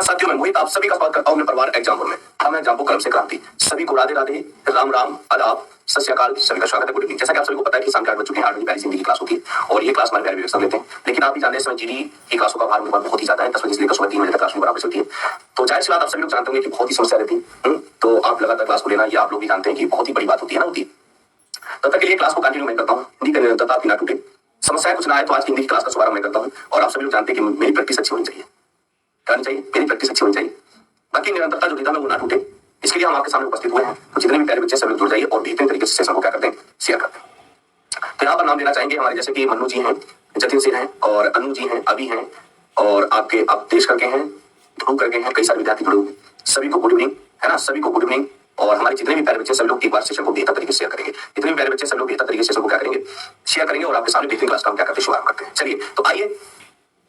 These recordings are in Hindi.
साथियों, मैं मोहित आप सभी का स्वागत करता हूं अपने परिवार एग्जाम में। हम एग्जाम कलम से क्रांति। सभी को राधे राधे, राम राम, आदाब, सत श्री अकाल, सभी का स्वागत है। Good evening. जैसा कि आप सभी को पता है कि शाम के 8 बज चुके हैं। 8 बजे पहली हिंदी की क्लास होती है और ये क्लास हमारे प्यारे विवेक सर लेते हैं। लेकिन आप भी जानते हैं समय जीडी की क्लासों का भार मेरे पास बहुत ही ज्यादा है। 10 बजे से लेकर सुबह 3 बजे तक क्लास बराबर चलती है। तो जाहिर सी बात आप सभी लोग जानते होंगे कि बहुत ही समस्या रहती है। तो आप लगातार क्लास को लेना, ये आप लोग भी जानते हैं कि बहुत ही बड़ी बात होती है ना होती है। तब तक के लिए क्लास को कंटिन्यू मैं करता हूँ। हिंदी का निरंतरता आपकी ना टूटे। समस्या कुछ ना आए तो आज की हिंदी की क्लास का शुभारंभ मैं करता हूँ। और आप सभी लोग जानते हैं कि मेरी प्रैक्टिस अच्छी होनी चाहिए, करनी चाहिए, मेरी प्रैक्टिस अच्छी होनी चाहिए, बाकी निरंतरता जो रिदम है वो ना टूटे। इसके लिए हम आपके सामने उपस्थित हुए हैं। तो जितने भी प्यारे बच्चे सब लोग जुड़ जाइए और बेहतरीन तरीके से सेशन को क्या करते हैं, शेयर करते हैं। तो यहाँ पर नाम लेना चाहेंगे हमारे, जैसे कि मन्नू जी हैं, जतिन सिंह हैं और अनु जी हैं, अभी हैं और आपके अवधेश करके हैं, ध्रुव करके हैं, कई सारे विद्यार्थी जुड़े हुए। सभी को गुड इवनिंग, है ना, सभी को गुड इवनिंग। और हमारे जितने भी प्यारे बच्चे सब लोग एक बार सेशन को बेहतर तरीके से शेयर करेंगे। जितने भी प्यारे बच्चे सब लोग बेहतर तरीके से सेशन को क्या करेंगे, शेयर करेंगे और आपके सामने बेहतरीन क्लास का हम क्या करते हैं, शुभारंभ करते हैं। चलिए तो आइए,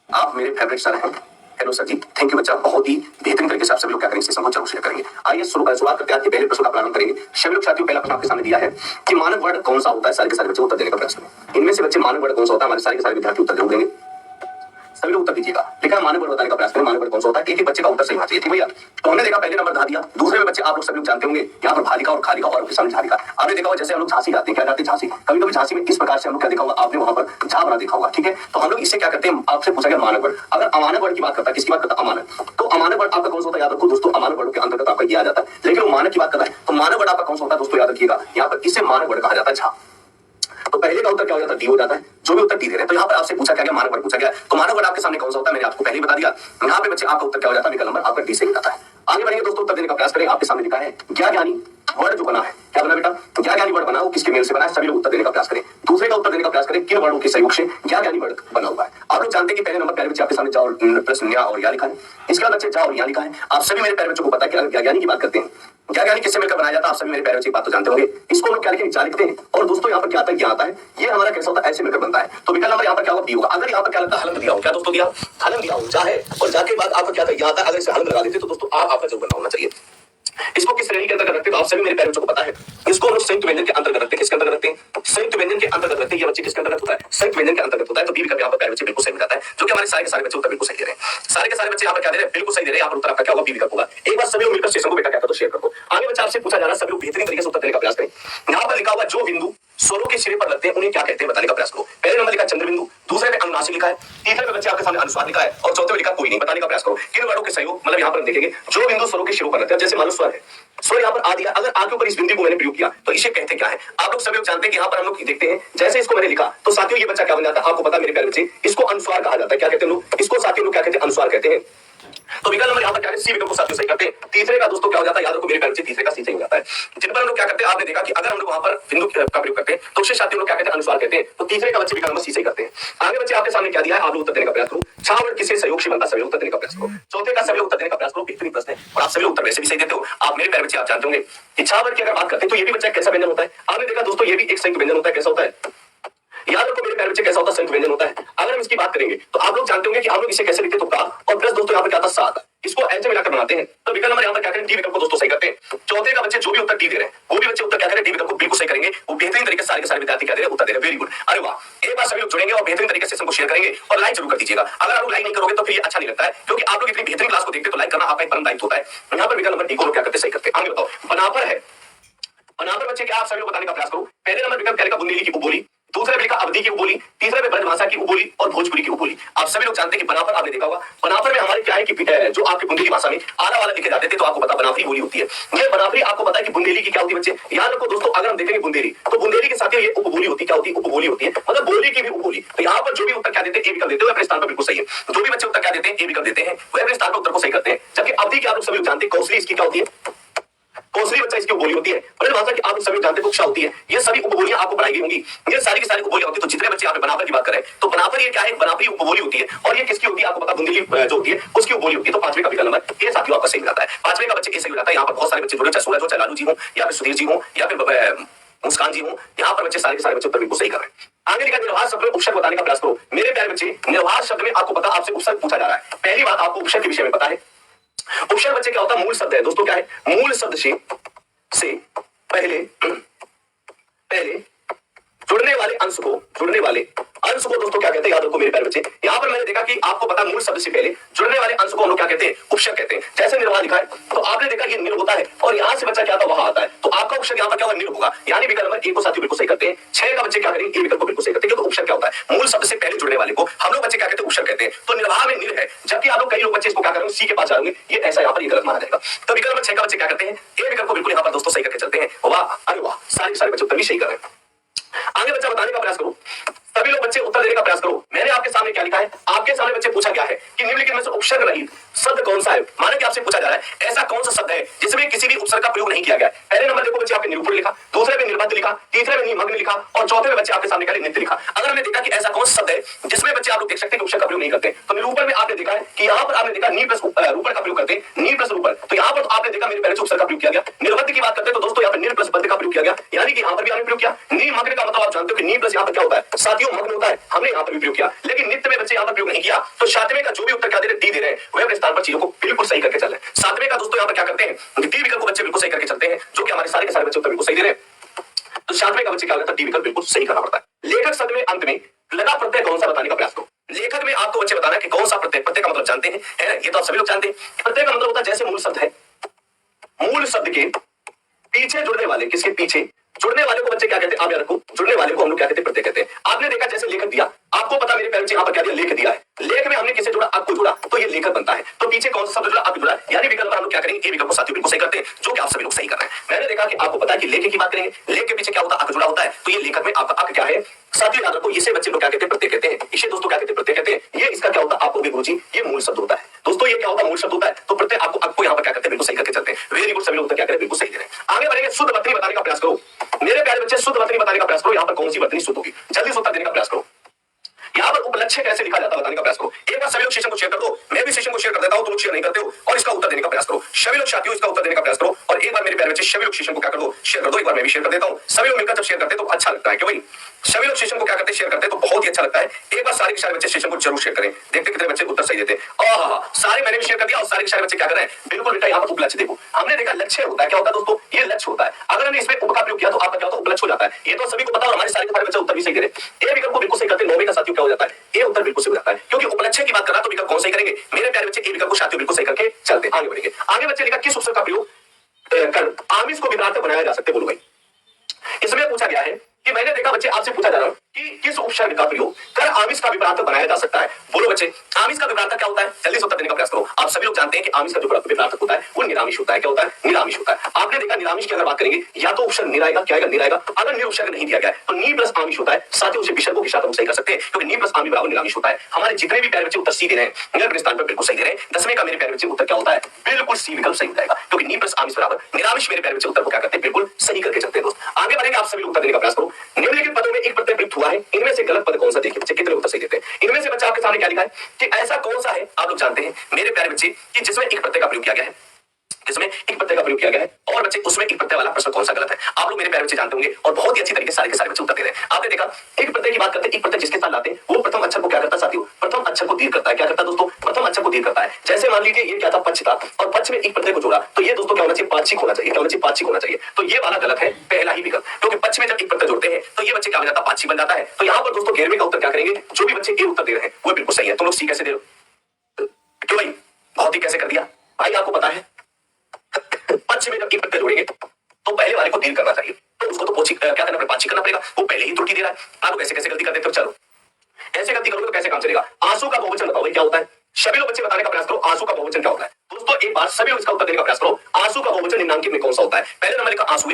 आप मेरे फेवरेट सर हैं। Hello sir ji, thank you बच्चा, बहुत ही बेहतरीन तरीके से आप सभी लोग क्या करेंगे, सेशन को जरूर शेयर करेंगे। आइए शुरुआत करते हैं। आज के पहले प्रश्न का प्रारंभ करेंगे। सभी लोग साथियों, पहला प्रश्न आपके सामने दिया है कि मानव वर्ड कौन सा होता है। सारे के सारे बच्चे उत्तर देने का प्रयास करें। इनमें से बच्चे मानव वर्ड कौन सा होता है, हमारे सारे के सारे विद्यार्थी उत्तर जरूर देंगे। सभी लोग उत्तर दीजिएगा। लेकिन मानव वर्ड बताने का प्रयास करें। मानव वर्ड कौन सा होता है, एक बच्चे का उत्तर सही होना चाहिए। ठीक भैया, तो हमने देखा पहले नंबर धा दिया। दूसरे में बच्चे आप लोग सभी लोग जानते होंगे, यहाँ पर भालिका और खालिका और सामने झालिका। आपने देखा होगा जैसे हम लोग झांसी गाते हैं, क्या गाते हैं, झांसी। कभी कभी झांसी में किस प्रकार से हम लोग क्या देखा होगा, आपने वहां पर झा बना देखा होगा। ठीक है, तो हम लोग इससे क्या करते हैं, आपसे पूछा गया मानव वर्ड। अगर अमानव वर्ड की बात करता है, किसकी बात करता है, अमानव, तो अमानव वर्ड आपका कौन सा होता है, याद रखो दोस्तों, अमानव वर्ड के अंतर्गत आपका ये आ जाता है। लेकिन वो मानव की बात कर रहा है, तो मानव वर्ड आपका कौन सा होता है दोस्तों, याद रखिएगा। यहाँ पर इसे मानव वर्ड कहा जाता है, झा। तो पहले का उत्तर क्या हो जाता है, डी हो जाता है। जो भी उत्तर डी दे रहे हैं, तो यहाँ पर आपसे पूछा क्या गया, मानव वर्ड पूछा गया। तो मानव वर्ड आपके सामने कौन सा होता है, मैंने आपको पहले ही बता दिया। यहाँ पे बच्चे आपका उत्तर क्या हो जाता है, विकल्प नंबर आपका डी सही जाता है। आगे बढ़ेंगे दोस्तों, उत्तर देने का प्रयास करें। आपके सामने लिखा है ज्ञा ज्ञानी वर्ड जो बना है, क्या बना बेटा, ज्ञा ज्ञानी वर्ड बना, वो किसके मेल से बना है, सभी लोग उत्तर देने का प्रयास करें। दूसरे का उत्तर देने का प्रयास करें, किन वर्डों के सहयोग से ज्ञा ज्ञानी वर्ड बना हुआ है। आप लोग जानते हैं कि पहले नंबर प्यारे बच्चे आपके सामने जाओ प्रश्न या और या लिखा है। इसके बाद बच्चे जाओ और या लिखा है। आप सभी मेरे प्यारे बच्चों को पता है कि अगर ज्ञा ज्ञानी की बात करते हैं, ज्ञा ज्ञानी किससे मिलकर बनाया जाता है, आप सभी मेरे प्यारे बच्चे बात तो जानते होंगे। इसको लोग क्या लिखेंगे, जा लिखते हैं। और दोस्तों यहाँ पर क्या आता है, क्या आता है, ये हमारा कैसा होता है, ऐसे मिलकर बनता है। तो विकल्प नंबर यहाँ पर क्या होगा, बी होगा। अगर यहाँ पर क्या लगता है, हलन दिया हो, क्या दोस्तों दिया, हलन दिया हो, जा है और जाके बाद आपका क्या आता है, अगर इसे हलन लगा देते तो दोस्तों आपका जरूर बनना होना चाहिए। इसको किस श्रेणी के अंतर्गत रखते हैं, तो आप सभी मेरे प्यारे बच्चों को पता है, इसको हम लोग संयुक्त व्यंजन के अंतर्गत रखते हैं। किसके अंतर्गत रखते हैं, संयुक्त व्यंजन के अंतर्गत रखते हैं। ये बच्चे किसके अंतर्गत होता है, संयुक्त व्यंजन के अंतर्गत होता है। तो बी विकल्प यहाँ पर प्यारे बच्चे बिल्कुल सही हो जाता है, जो कि हमारे सारे के सारे बच्चे उत्तर बिल्कुल सही दे रहे हैं। सारे के सारे बच्चे यहाँ पर क्या दे रहे हैं, बिल्कुल सही दे रहे हैं। यहाँ पर उत्तर आपका क्या होगा, बी विकल्प होगा। एक बार सभी लोग मिलकर सेशन को बेटा क्या कर दो, शेयर कर दो। आगे बच्चा आपसे पूछा जा रहा है, सभी लोग बेहतरीन तरीके से उत्तर देने का प्रयास करें। यहाँ पर लिखा हुआ जो बिंदु स्वरों के सिरे पर लगते हैं उन्हें क्या कहते हैं, बताने का प्रयास करो। पहले नंबर लिखा चंद्र बिंदु, दूसरे में अनुनासिक लिखा है, तीसरे में बच्चे आपके सामने अनुस्वार लिखा है और चौथे में लिखा कोई नहीं। बताने का प्रयास करो किन वर्डों के सहयोग, मतलब यहाँ पर देखेंगे जो बिंदु स्वरों के सिरों पर लगते हैं। जैसे मान लो स्वर है, स्वर यहाँ पर आ दिया, अगर आ के ऊपर इस बिंदु को मैंने प्रयोग किया तो इसे कहते क्या है। आप लोग सभी लोग जानते हैं कि यहाँ पर हम लोग देखते हैं, जैसे इसको मैंने लिखा तो साथियों ये बच्चा क्या बन जाता है, आपको पता है मेरे प्यारे बच्चे, इसको अनुस्वार कहा जाता है। क्या कहते हैं लोग, इसको साथियों लोग क्या कहते हैं, अनुस्वार कहते हैं। तो विकल्प नंबर यहाँ पर क्या है, सी विकल्प को साथियों सही करते हैं। तीसरे का दोस्तों क्या हो जाता है, याद रखो मेरे प्यारे बच्चे, तीसरे का सी सही हो जाता है। जिन पर हम लोग क्या करते हैं, आपने देखा कि अगर हम लोग वहां पर बिंदु का प्रयोग करते हैं तो उसे साथियों लोग क्या कहते हैं, अनुस्वार कहते हैं। तो तीसरे का बच्चे विकल्प नंबर सी सही करते हैं। आगे बच्चे आपके सामने क्या दिया है, आप लोग उत्तर देने का प्रयास करो। छा वर्ड किससे सहयोग से बनता है, सभी उत्तर देने का प्रयास करो। चौथे का सभी उत्तर देने का प्रयास करो, बेहतरीन प्रश्न है और आप सभी उत्तर वैसे भी सही देते हो। आप मेरे प्यारे बच्चे आप जानते होंगे कि छा वर्ड की अगर बात करते हैं तो ये भी बच्चा कैसा व्यंजन होता है। आपने देखा दोस्तों ये भी एक संयुक्त व्यंजन होता है। कैसा होता है, याद रखो मेरे प्यारे बच्चे, कैसा होता है, संयुक्त व्यंजन होता है। अगर हम इसकी बात करेंगे तो आप लोग जानते होंगे कि आप लोग इसे कैसे लिखते, तो का और प्लस दोस्तों यहाँ पर क्या था, सा आता है। इसको ऐसे मिलाकर बनाते हैं। तो विकल्प नंबर यहाँ पर क्या करें, डी विकल्प को दोस्तों सही करते हैं। चौथे का बच्चे जो भी उत्तर डी दे रहे हैं वो भी बच्चे उत्तर क्या करें, डी विकल्प को बिल्कुल सही करेंगे। वो बेहतरीन तरीके से सारे के सारे विद्यार्थी क्या दे रहे हैं, उत्तर दे रहे हैं। वेरी गुड, अरे वाह। एक बार सभी लोग जुड़ेंगे और बेहतरीन तरीके से हमको शेयर करेंगे और लाइक जरूर कर दीजिएगा। अगर आप लाइक नहीं करोगे तो फिर ये अच्छा नहीं लगता है, क्योंकि आप लोग इतनी बेहतरीन क्लास को देखते तो लाइक करना आपका एक परम दायित्व होता है। यहाँ पर विकल्प नंबर डी को क्या करते, सही करते हैं। आगे बताओ, बनाफर है, बनाफर बच्चे क्या, आप सभी लोग बताने का प्रयास करो। पहले नंबर विकल्प क्या लिखा, बुंदेली की उपबोली, दूसरे में लिखा अवधि की उपबोली, तीसरे में ब्रजभाषा की उपबोली और भोजपुरी की उपबोली। आप सभी लोग जानते हैं कि बनाफर आपने देखा होगा, बनाफर में हमारे क्या है कि जो आपके बुंदेली भाषा में आला वाला लिखे जाते थे तो आपको पता बनाफरी बोली होती है। ये बनाफरी आपको पता है कि बुंदेली की क्या होती है बच्चे, याद रखो दोस्तों। अगर हम देखेंगे बुंदेली तो बुंदेली के साथ ये उपबोली होती है, क्या होती है, उपबोली होती है, मतलब बोली की भी उपबोली। तो यहाँ पर जो भी उत्तर क्या देते हैं, ए विकल्प देते हैं, अपने स्थान पर बिल्कुल सही है। जो भी बच्चे उत्तर क्या देते हैं, ए विकल्प देते हैं, वो अपने स्थान पर उत्तर को सही करते हैं। जबकि अवधि की आप लोग सभी जानते हैं, कौशली इसकी क्या होती है, कौशली बच्चा इसकी उपबोली होती है। ब्रजभाषा की आप सभी जानते हैं कुक्षा होती है। ये सभी उपबोलियां आपको पढ़ाई गई होंगी, ये सारी की सारी उपबोलियां होती है। तो जितने बच्चे यहाँ पे बनाफर की बात करें तो बनाफर ये क्या है, बनाफरी उपबोली होती है और ये किसकी होती है, आपको पता बुंदेली जो होती है उसकी उपबोली होती है। तो पांचवे का विकल्प नंबर ए साथियों आपका सही हो जाता है। पांचवे का बच्चे ए सही हो जाता है। यहाँ पर बहुत सारे बच्चे जुड़े, चाहे सूरज हो, चाहे लालू जी हो, या फिर सुधीर जी हो, या फिर मुस्कान जी हो, यहाँ पर बच्चे सारे के सारे बच्चे उत्तर बिल्कुल सही कर रहे हैं। आगे लिखा निर्वाह शब्द में उपसर्ग बताने का प्रयास करो। मेरे प्यारे बच्चे, निर्वाह शब्द में आपको पता, आपसे उपसर्ग पूछा जा रहा है। पहली बात आपको उपसर्ग के विषय में पता है। उपसर्ग बच्चे क्या होता है, मूल शब्द है दोस्तों। क्या है, मूल शब्द से पहले जुड़ने वाले अंश को दोस्तों क्या कहते हैं, याद रखो मेरे प्यारे बच्चे। यहाँ पर मैंने देखा कि आपको पता मूल शब्द से पहले जुड़ने वाले अंश को हम लोग क्या कहते हैं, उपसर्ग कहते हैं। जैसे निर्वाह लिखा है तो आपने देखा ये निर होता है और यहाँ से बच्चा क्या आता है, वहां आता है, तो आपका उपसर्ग यहाँ पर क्या होगा, निर होगा। यानी विकल्प नंबर 1 को साथियों बिल्कुल सही करते हैं। 6 का बच्चे क्या करेंगे, ए विकल्प को बिल्कुल सही करते हैं, क्योंकि उपसर्ग क्या होता है, मूल शब्द से पहले जुड़ने वाले को हम लोग बच्चे क्या कहते हैं, उपसर्ग कहते हैं। तो निर्वाह में निर है, जबकि आप लोग कई लोग बच्चे इसको क्या करेंगे, सी के पास जाएंगे, ये ऐसा यहाँ पर ये गलत माना जाएगा। तो विकल्प नंबर 6 का बच्चे क्या करते हैं, ए विकल्प को बिल्कुल यहाँ पर दोस्तों सही करके चलते हैं। वाह, अरे वाह, सारे बच्चे उत्तर भी सही कर रहे हैं। आगे बच्चा बताने का प्रयास करो, सभी लोग बच्चे उत्तर देने का प्रयास करो। मैंने आपके सामने क्या लिखा है, आपके सामने बच्चे पूछा गया है कि निम्नलिखित में से उपसर्ग रहित शब्द कौन सा है। माने कि आपसे पूछा जा रहा है ऐसा कौन सा शब्द है जिसमें किसी भी उपसर्ग का प्रयोग नहीं किया गया। पहले नंबर देखो बच्चे आपने निरूपण लिखा, दूसरे में निर्बंध लिखा, तीसरे में निमग्न लिखा और चौथे में बच्चे आपके सामने क्या नित्य लिखा। अगर हमने देखा कि ऐसा कौन सा शब्द है जिसमें बच्चे आप लोग देख सकते हैं कि उपसर्ग का प्रयोग नहीं करते, तो निरूपण में आपने देखा है कि यहाँ पर आपने देखा नी प्लस रूपण का प्रयोग करते हैं, नी प्लस रूपण। तो यहाँ पर आपने देखा मेरे पहले से उपसर्ग का प्रयोग किया गया। निर्बंध की बात करते हैं तो दोस्तों यहाँ पर निर प्लस बंध का प्रयोग किया गया, यानी कि यहाँ पर भी आपने प्रयोग किया। निमग्न का मतलब आप जानते हो कि नी प्लस यहाँ पर क्या होता है, साथियों मग्न होता है, हमने यहाँ पर भी प्रयोग किया। लेकिन नित्य में बच्चे यहाँ पर प्रयोग नहीं किया। तो सातवें का जो भी उत्तर क्या दे रहे, डी दे रहे हैं, वह अपने स्थान पर चीजों को बिल्कुल सही करके चल रहे हैं। सातवें का दोस्तों यहाँ पर क्या करते हैं, डी विकल्प को बच्चे बिल्कुल सही करके चलते हैं, जो कि हमारे सारे के सारे बच्चे उत्तर बिल्कुल सही दे रहे हैं। तो सातवें का बच्चे क्या होता है, डी विकल्प बिल्कुल सही करना पड़ता है। लेखक शब्द में अंत में लगा प्रत्यय कौन सा बताने का प्रयास करो। लेखक में आपको बच्चे बताना है कि कौन सा प्रत्यय, प्रत्यय का मतलब जानते हैं, है ना, ये तो आप सभी लोग जानते हैं। प्रत्यय का मतलब होता है जैसे मूल शब्द है, मूल शब्द के पीछे जुड़ने वाले, किसके पीछे जुड़ने वाले को बच्चे क्या कहते हैं, आप याद रखो, जुड़ने वाले को हम लोग क्या कहते हैं, प्रत्यय कहते हैं। आपने देखा जैसे लेखक दिया, आपको पता मेरे पेरेंट्स यहाँ पर क्या दिया, लेख दिया है। लेख में हमने किसे जोड़ा, अक को जोड़ा, तो ये लेखक बनता है। तो पीछे कौन सा शब्द जुड़ा, अक जुड़ा, यानी विकल्प हम लोग क्या करेंगे, ए विकल्प को साथियों बिल्कुल सही करते हैं, जो कि आप सभी लोग सही कर रहे हैं। मैंने देखा कि आपको पता है कि लेख की बात करेंगे, लेख के पीछे क्या होता है, अक जुड़ा होता है, तो ये लेखक में आपका अक क्या है, साथियों याद रखो, इसे बच्चे लोग क्या कहते हैं, प्रत्यय कहते हैं। इसे दोस्तों क्या कहते हैं, प्रत्यय कहते हैं। ये इसका क्या होता है, आपको भी गुरुजी, ये मूल शब्द होता है दोस्तों। ये क्या होता है, मूल शब्द होता है। तो प्रत्यय आपको अक को यहाँ पर क्या करते हैं, बिल्कुल सही करके चलते हैं। वेरी गुड, सभी लोग क्या करें, बिल्कुल सही दे रहे हैं। आगे बढ़ेंगे, शुद्ध वर्तनी बताने का प्रयास करो मेरे प्यारे बच्चे, शुद्ध वर्तनी बताने का प्रयास करो। यहाँ पर कौन सी वर्तनी शुद्ध होगी, जल्दी से उत्तर देने का प्रयास करो। यहाँ पर उपलक्ष्य कैसे लिखा जाता है बताने का प्रयास करो। एक बार सभी लोग सेशन को शेयर कर दो, मैं भी सेशन को शेयर कर देता हूं, तो लोग शेयर नहीं करते हो, और इसका उत्तर देने का प्रयास करो। सभी लोग साथियों इसका उत्तर देने का प्रयास करो। और एक बार मेरे प्यारे बच्चे सभी लोग सेशन को क्या कर दो, शेयर कर दो। एक बार मैं भी शेयर कर देता हूं। सभी लोग मिलकर जब शेयर करते हैं तो अच्छा लगता है, क्यों भाई, सभी लोग सेशन को क्या करते हैं, शेयर करते हैं, तो बहुत ही अच्छा लगता है। एक बार सारे के सारे बच्चे सेशन को जरूर शेयर करें, देखते कितने बच्चे उत्तर सही देते हैं। सारे मैंने भी शेयर कर दिया और सारे के सारे बच्चे क्या कर रहे हैं, बिल्कुल बेटा यहाँ पर उपलक्ष्य देखो। हमने देखा लक्ष्य होता है, क्या होता है दोस्तों, ये लक्ष्य होता है। अगर हमने इसमें उप का प्रयोग किया तो आपका क्या होता है, उपलक्ष्य हो जाता है। ये तो सभी को पता है, हमारे सारे के सारे बच्चे उत्तर भी सही दे रहे हैं। ए विकल्प को बिल्कुल सही करते हैं। 9वें का साथियों क्या हो जाता है, ए उत्तर बिल्कुल सही हो जाता है, क्योंकि उपलक्ष्य की बात कर रहा तो विकल्प कौन सही करेंगे, मेरे प्यारे बच्चे ए विकल्प को साथियों बिल्कुल सही करके चलते हैं। आगे बढ़ेंगे। आगे बच्चे लिखा किस उपसर्ग का प्रयोग कर आमिष को विभ्रांत बनाया जा सकते, बोलो भाई। इसमें पूछा गया है कि मैंने देखा बच्चे आपसे पूछा जा रहा है कि किस उपसर्ग का प्रयोग कर आमिष का विभ्रांत बनाया जा सकता है। बोलो बच्चे, आमिष का विभ्रांत क्या होता है, जल्दी से उत्तर देने का प्रयास करो। आप सभी लोग जानते हैं कि आमिष का जो विभ्रांत होता है वो निरामिष होता है। क्या होता है, निरामिष होता है। आपने देखा निरामिष की अगर बात करेंगे, या तो उपसर्ग निर आएगा, क्या आएगा, निर आएगा। अगर निर उपसर्ग नहीं दिया गया है तो नी प्लस आमिष होता है, साथ ही उसे विसर्गों के साथ हम सही कर सकते हैं, क्योंकि नी प्लस आमिष बराबर निरामिष होता है। हमारे जितने भी प्यारे बच्चे उत्तर सी दे रहे हैं, मेरे अपने स्थान पर बिल्कुल सही दे रहे हैं। 10वें का मेरे प्यारे बच्चे उत्तर क्या होता है, बिल्कुल सी विकल्प सही हो जाएगा, क्योंकि नी प्लस आमिष बराबर निरामिष। मेरे प्यारे बच्चे उत्तर को क्या करते हैं, बिल्कुल सही करके चलते हैं दोस्त। आगे बढ़ेंगे, आप सभी उत्तर देने का प्रयास करो। निम्नलिखित पदों में एक प्रत्यय प्रयुक्त हुआ है, इनमें से गलत पद कौन सा, देखिए बच्चे कितने उत्तर सही देते हैं। इनमें से बच्चा आपके सामने क्या लिखा है कि ऐसा कौन सा है, आप लोग जानते हैं मेरे प्यारे बच्चे कि जिसमें एक प्रत्यय का प्रयोग किया गया है, जिसमें एक प्रत्यय का प्रयोग किया गया है, और बच्चे उसमें एक प्रत्यय वाला प्रश्न कौन सा गलत है। आप लोग मेरे प्यारे बच्चे जानते होंगे और बहुत ही अच्छी तरीके से सारे के सारे बच्चे उत्तर दे रहे हैं। आपने देखा एक प्रत्यय की बात करते हैं, एक प्रत्यय जिसके साथ लाते हैं वो प्रथम अक्षर को क्या करता है साथियों, प्रथम अक्षर को दीर्घ करता है। क्या करता है दोस्तों, प्रथम अक्षर को दीर्घ करता है। जैसे मान लीजिए ये क्या था, पक्ष था, और पक्ष में एक प्रत्यय को जोड़ा, तो ये दोस्तों क्या होना चाहिए, पाक्षिक होना चाहिए। क्या होना चाहिए, पाक्षिक होना चाहिए। तो ये वाला गलत है, पहला ही विकल्प, क्योंकि पक्ष में जब एक प्रत्यय जोड़ते हैं तो ये बच्चे क्या हो जाता है, पाक्षिक बन जाता है। तो यहाँ पर दोस्तों 11वें का उत्तर क्या करेंगे, जो भी बच्चे ए उत्तर दे रहे हैं वो बिल्कुल सही है। तुम लोग सी कैसे दे रहे हो, क्यों भाई, बहुत ही कैसे कर दिया भाई, आपको पता है पक्ष में जब एक प्रत्यय जोड़ेंगे तो पहले वाले को दीर्घ करना चाहिए, तो उसको तो पोची क्या करना पड़ेगा, पाक्षिक करना पड़ेगा। वो पहले ही त्रुटि दे रहा है, आप लोग ऐसे कैसे गलती कर देते हो। चलो ऐसे गलती करोगे तो कैसे काम चलेगा। आंसू का बहुवचन बताओ क्या होता है, सभी लोग बच्चे बताने का प्रयास करो। आंसू का बहुवचन क्या होता है दोस्तों, एक बार सभी लोग इसका उत्तर देने का प्रयास करो। आंसू का बहुवचन निम्नलिखित में कौन सा होता है। पहले नंबर लिखा आंसू,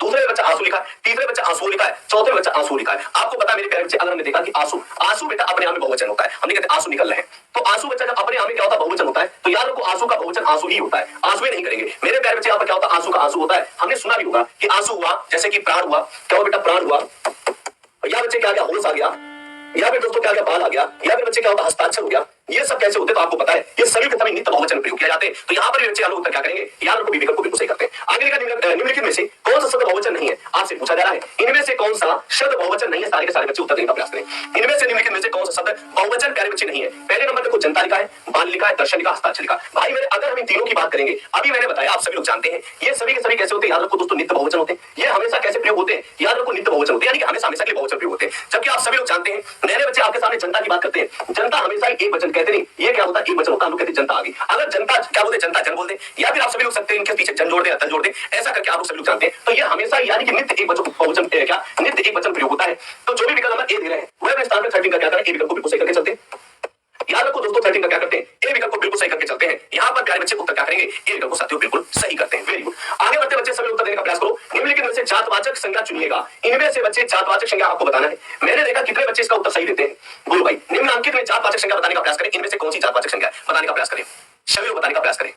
दूसरे बच्चा आंसू लिखा है, तीसरे बच्चा आंसू लिखा है, चौथे बच्चा आंसू लिखा है। आपको पता मेरे प्यारे बच्चे, अगर हमने देखा कि आंसू, आंसू बेटा अपने आप में बहुवचन होता है, हमने कहते हैं आंसू निकल रहे हैं, तो आंसू बच्चा जब अपने आप में क्या होता है, बहुवचन होता है, तो याद रखो आंसू का बहुवचन आंसू ही होता है, आंसू नहीं करेंगे मेरे प्यारे बच्चे। यहाँ पर क्या होता है, आंसू का आंसू होता है। हमने सुना भी होगा कि आंसू हुआ जैसे कि प्राण हुआ, क्या हुआ बेटा, प्राण हुआ, या बच्चे क्या गया, होश आ गया, या फिर दोस्तों क्या गया, बाल आ गया, या फिर बच्चे क्या होता है, हस्ताक्षर हो गया। ये सब कैसे होते हैं तो आपको पता है, ये सभी के सभी नित्य बहुवचन प्रयोग किया जाते हैं। तो यहाँ पर बच्चे हम लोग उत्तर क्या करेंगे, याद रखो विकल्प को बिल्कुल सही करते हैं। आगे निम्नलिखित में से कौन सा शब्द बहुवचन नहीं है, आपसे पूछा जा रहा है इनमें से कौन सा शब्द बहुवचन नहीं है। सारे के सारे बच्चे उत्तर देने का प्रयास करें। इनमें से निम्नलिखित में से कौन सा शब्द बहुवचन प्यारे बच्चे नहीं है। पहले नंबर देखो जनता लिखा है, बाल लिखा है, दर्शन लिखा, हस्ताक्षर लिखा। भाई मेरे अगर हम इन तीनों की बात करेंगे, अभी मैंने बताया आप सभी लोग जानते हैं, ये सभी के सभी कैसे होते हैं, याद रखो दोस्तों, नित्य बहुवचन होते हैं। ये हमेशा कैसे प्रयोग होते हैं, याद रखो, नित्य बहुवचन होते हैं, यानी कि हमेशा हमेशा के लिए बहुवचन प्रयोग होते हैं। जबकि आप सभी लोग जानते हैं, नए बच्चे आपके सामने जनता की बात करते हैं, जनता हमेशा एक वचन कहते नहीं, ये क्या होता है, एक वचन होता है, हम लोग कहते हैं जनता आ गई। अगर जनता क्या बोलते, जनता जन बोलते, या फिर आप सभी लोग सकते हैं इनके पीछे जन जोड़ दे, अतल जोड़ दे, ऐसा करके आप लोग सभी लोग जानते हैं। तो ये हमेशा यानी कि नित्य एक वचन बहुवचन क्या, नित्य एक वचन प्रयोग होता है। तो जो भी विकल्प नंबर ए दे रहे हैं, वह अपने स्थान पर 13 का क्या करें, ए विकल्प को बिल्कुल सही करके चलते हैं। याद रखो दोस्तों, 13 का क्या करते हैं, ए विकल्प को बिल्कुल सही करके चलते हैं। यहाँ पर प्यारे बच्चे उत्तर क्या करेंगे, ए विकल्प को साथियों बिल्कुल सही करते हैं। Very good. आगे बढ़ते बच्चे सभी उत्तर देने का प्रयास करो। निम्नलिखित में से जातवाचक संज्ञा चुनिएगा। इनमें से बच्चे जातवाचक संज्ञा आपको बताना है। मैंने देखा कितने बच्चे इसका उत्तर सही देते हैं। बोलो भाई, निम्नलिखित में जातवाचक संज्ञा बताने का प्रयास करें। इनमें से कौन सी जातवाचक संज्ञा बताने का प्रयास करें, सभी लोग बताने का प्रयास करें।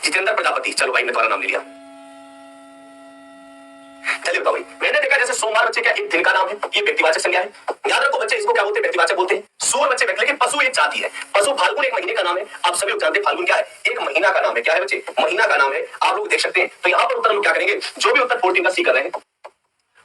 जितेंद्र प्रजापति, चलो भाई मैं तुम्हारा नाम ले लिया। चलिए बताओ भाई, मैंने देखा जैसे सोमवार बच्चे क्या एक दिन का नाम है, ये व्यक्तिवाचक संज्ञा है। याद रखो बच्चे, इसको क्या बोलते हैं, व्यक्तिवाचक बोलते हैं। सूर बच्चे व्यक्ति, लेकिन पशु एक जाति है। पशु फाल्गुन एक महीने का नाम है। आप सभी लोग जानते हैं फाल्गुन क्या है, एक महीना का नाम है। क्या है बच्चे, महीना का नाम है। आप लोग देख सकते हैं। तो यहाँ पर उत्तर हम लोग क्या करेंगे, जो भी उत्तर 14 का सी कर रहे हैं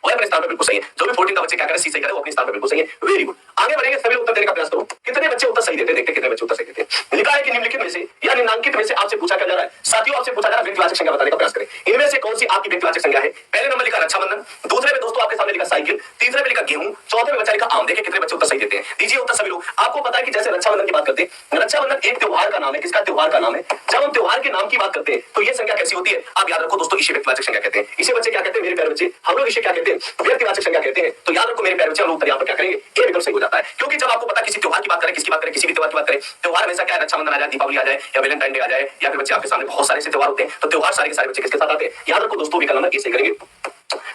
वो अपने स्थान पर बिल्कुल सही है। जो भी 14 का बच्चे क्या करें, सी सही करें, वो अपने स्थान पर बिल्कुल सही है। Very good. आगे बढ़ेंगे, सभी उत्तर देने का प्रयास करो। कितने बच्चे उत्तर सही देते हैं, देखते कितने बच्चे उत्तर सही देते हैं। लिखा है कि निम्नलिखित में से या निम्नांकित में से आपसे पूछा क्या जा रहा है, साथियों आपसे पूछा जा रहा है व्यक्तिवाचक संज्ञा बताने का प्रयास करें। इनमें से कौन सी आपकी व्यक्तिवाचक संज्ञा है। पहले नंबर लिखा रक्षाबंधन, दूसरे में दोस्तों आपके सामने लिखा साइकिल, तीसरे में लिखा गेहूं, चौथे में बच्चा लिखा आम। देखिए कितने बच्चे उत्तर सही देते हैं। दीजिए उत्तर सभी लोग। आपको पता है कि जैसे रक्षाबंधन की बात करते हैं, रक्षाबंधन एक त्योहार का नाम है। किसका त्योहार का नाम है। जब हम त्योहार के नाम की बात करते हैं तो ये संज्ञा कैसी होती है, आप याद रखो दोस्तों, इसे व्यक्तिवाचक संज्ञा कहते हैं। इसे बच्चे क्या कहते हैं, मेरे प्यारे बच्चे, हम लोग इसे क्या कहते हैं, व्यक्तिवाचक संज्ञा कहते हैं। तो याद रखो मेरे प्यारे बच्चे, हम लोग यहाँ पर क्या करेंगे, ए विकल्प सही हो जाता है। क्योंकि जब आपको पता किसी त्योहार की बात करें, किसकी बात करें, किसी भी त्योहार की बात करें, त्योहार हमेशा क्या है, रक्षाबंधन आ जाए, दीपावली आ जाए, या वैलेंटाइन डे आ जाए, या फिर बच्चे आपके सामने बहुत सारे ऐसे त्योहार होते हैं। तो त्योहार सारे के सारे बच्चे किसके साथ आते हैं, याद रखो दोस्तों, विकल्प नंबर ए सही करेंगे।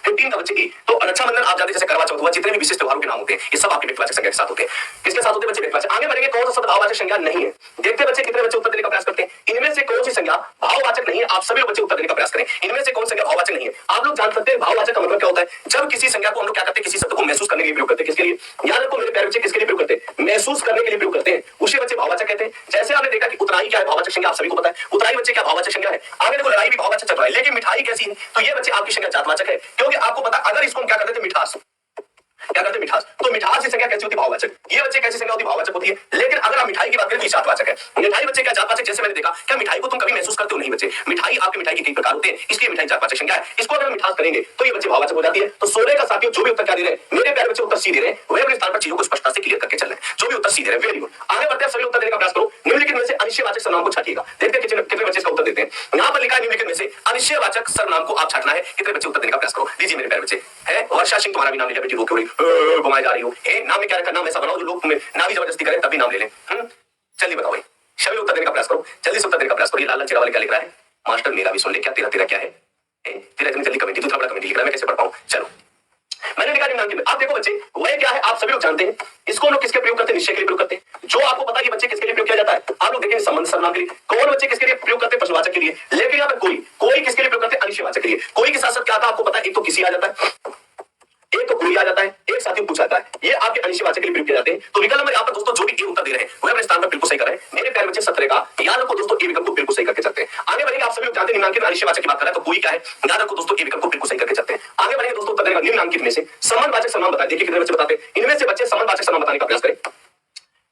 15 का बच्चे की तो रक्षाबंधन आप जानते जैसे करवा चौथ हुआ, जितने भी विशिष्ट त्योहारों के नाम होते हैं ये सब आपके व्यक्तिवाचक संज्ञा के साथ होते हैं। किसके साथ होते हैं बच्चे, व्यक्तिवाचक। आगे बढ़ेंगे, कौन सा शब्द भाववाचक संज्ञा नहीं है। देखते बच्चे कितने बच्चे उत्तर देने का प्रयास करते हैं। इनमें से कौन सी संज्ञा भाववाचक नहीं है, आप सभी लोग बच्चे उत्तर देने का प्रयास करें। इनमें से कौन संज्ञा भाववाचक नहीं है। आप लोग जान सकते हैं भाववाचक का मतलब क्या होता है, जब किसी संज्ञा को हम लोग क्या करते हैं, किसी शब्द को महसूस करने के लिए प्रयोग करते हैं। किसके लिए, याद रखो मेरे प्यारे बच्चे, किसके लिए प्रयोग करते हैं, महसूस करने के लिए प्रयोग करते हैं। उसे बच्चे भाववाचक कहते हैं। जैसे आपने देखा कि उतराई क्या है, भाववाचक संज्ञा आप सभी को पता है। उतराई बच्चे क्या भाववाचक संज्ञा है। आगे देखो लड़ाई भी भाववाचक चल रहा है, लेकिन मिठाई कैसी है, तो ये बच्चे आपकी संज्ञा जातवाचक है। क्योंकि आपको पता, अगर इसको हम क्या करते थे, मिठास, क्या करते मिठास, तो मिठास की संज्ञा कैसी होती है, भाववाचक। ये बच्चे कैसी संज्ञा होती है, भाववाचक होती है। लेकिन अगर आप मिठाई की बात करें तो ये जातवाचक है। मिठाई बच्चे क्या जातवाचक, जैसे मैंने देखा, क्या मिठाई को तुम कभी महसूस करते हो, नहीं बच्चे। मिठाई आपके मिठाई के कई प्रकार होते हैं, इसलिए मिठाई जातवाचक संज्ञा है। इसको अगर मिठास करेंगे तो ये बच्चे भाववाचक हो जाती है। तो 16 का साथियों जो भी उत्तर क्या दे रहे हैं, मेरे प्यारे बच्चे उत्तर सी दे रहे हैं, वह अपने स्थान पर चीजों को स्पष्टता से क्लियर करके चल रहे हैं। जो भी उत्तर सी दे रहे हैं, वेरी गुड। आगे बढ़ते हैं, सभी उत्तर देने का प्रयास करो। निम्नलिखित में से अनिश्चयवाचक सर्वनाम को छाटिएगा। देखते हैं कितने बच्चे इसका उत्तर देते हैं। यहाँ पर लिखा है निम्नलिखित में से अनिश्चयवाचक सर्वनाम को आप छाटना है। कितने बच्चे उत्तर देने का प्रयास करो। दीजिए मेरे प्यारे बच्चे। है वर्षा सिंह, तुम्हारा भी नाम लिया बेटी, वो क्यों घुमाई जा रही हो। नाम में क्या रखा, नाम ऐसा बनाओ जो लोग ना भी जबरदस्ती करें तभी नाम ले लें। चलिए बताओ भाई, सभी उत्तर देने का प्रयास करो, जल्दी से उत्तर देने का प्रयास करो। ये लाल चेहरा वाले क्या लिख रहा है, मास्टर मेरा भी सुन ले, क्या तेरा तेरा क्या है, तेरा इतनी जल्दी कमेंट, दूसरा बड़ा कमेंट लिख रहा है, मैं कैसे पढ़ पाऊं। चलो मैंने लिखा निम्नांकित में। आप देखो बच्चे, वह क्या है आप सभी लोग जानते हैं। इसको लोग किसके प्रयोग करते हैं, निश्चय के लिए प्रयोग करते हैं। जो आपको पता है कि बच्चे किसके लिए प्रयोग किया जाता है, आप लोग देखेंगे संबंध सर्वनाम के लिए। कौन बच्चे किसके लिए प्रयोग करते हैं, प्रश्नवाचक के लिए। लेकिन यहाँ पर कोई किसके लिए प्रयोग करते हैं, अनिश्चयवाचक के लिए। कोई के साथ साथ क्या था आपको पता है, एक तो किसी आ जाता है, एक तो कोई आ जाता है, एक साथी पूछा जाता है। ये आपके अनिश्चयवाचक के लिए प्रयोग किए जाते हैं। तो विकल्प नंबर यहाँ पर दोस्तों जो भी ए उत्तर दे रहे हैं वह अपने स्थान पर बिल्कुल सही कर रहे हैं। मेरे प्यारे बच्चे 17 का याद रखो दोस्तों, ए विकल्प को बिल्कुल सही करके चलते हैं। आगे बढ़ेंगे, आप सभी लोग जानते हैं निम्नांकित अनिश्चयवाचक की बात कर रहा है, तो कोई क्या है, याद रखो दोस्तों, ए विकल्प को बिल्कुल सही करके चलते हैं। आगे बढ़ेंगे दोस्तों, उत्तर देगा निम्नांकित में से संबंधवाचक सर्वनाम बताइए। देखिए कितने बच्चे बताते हैं। इनमें से बच्चे संबंधवाचक सर्वनाम बताने का प्रयास करें।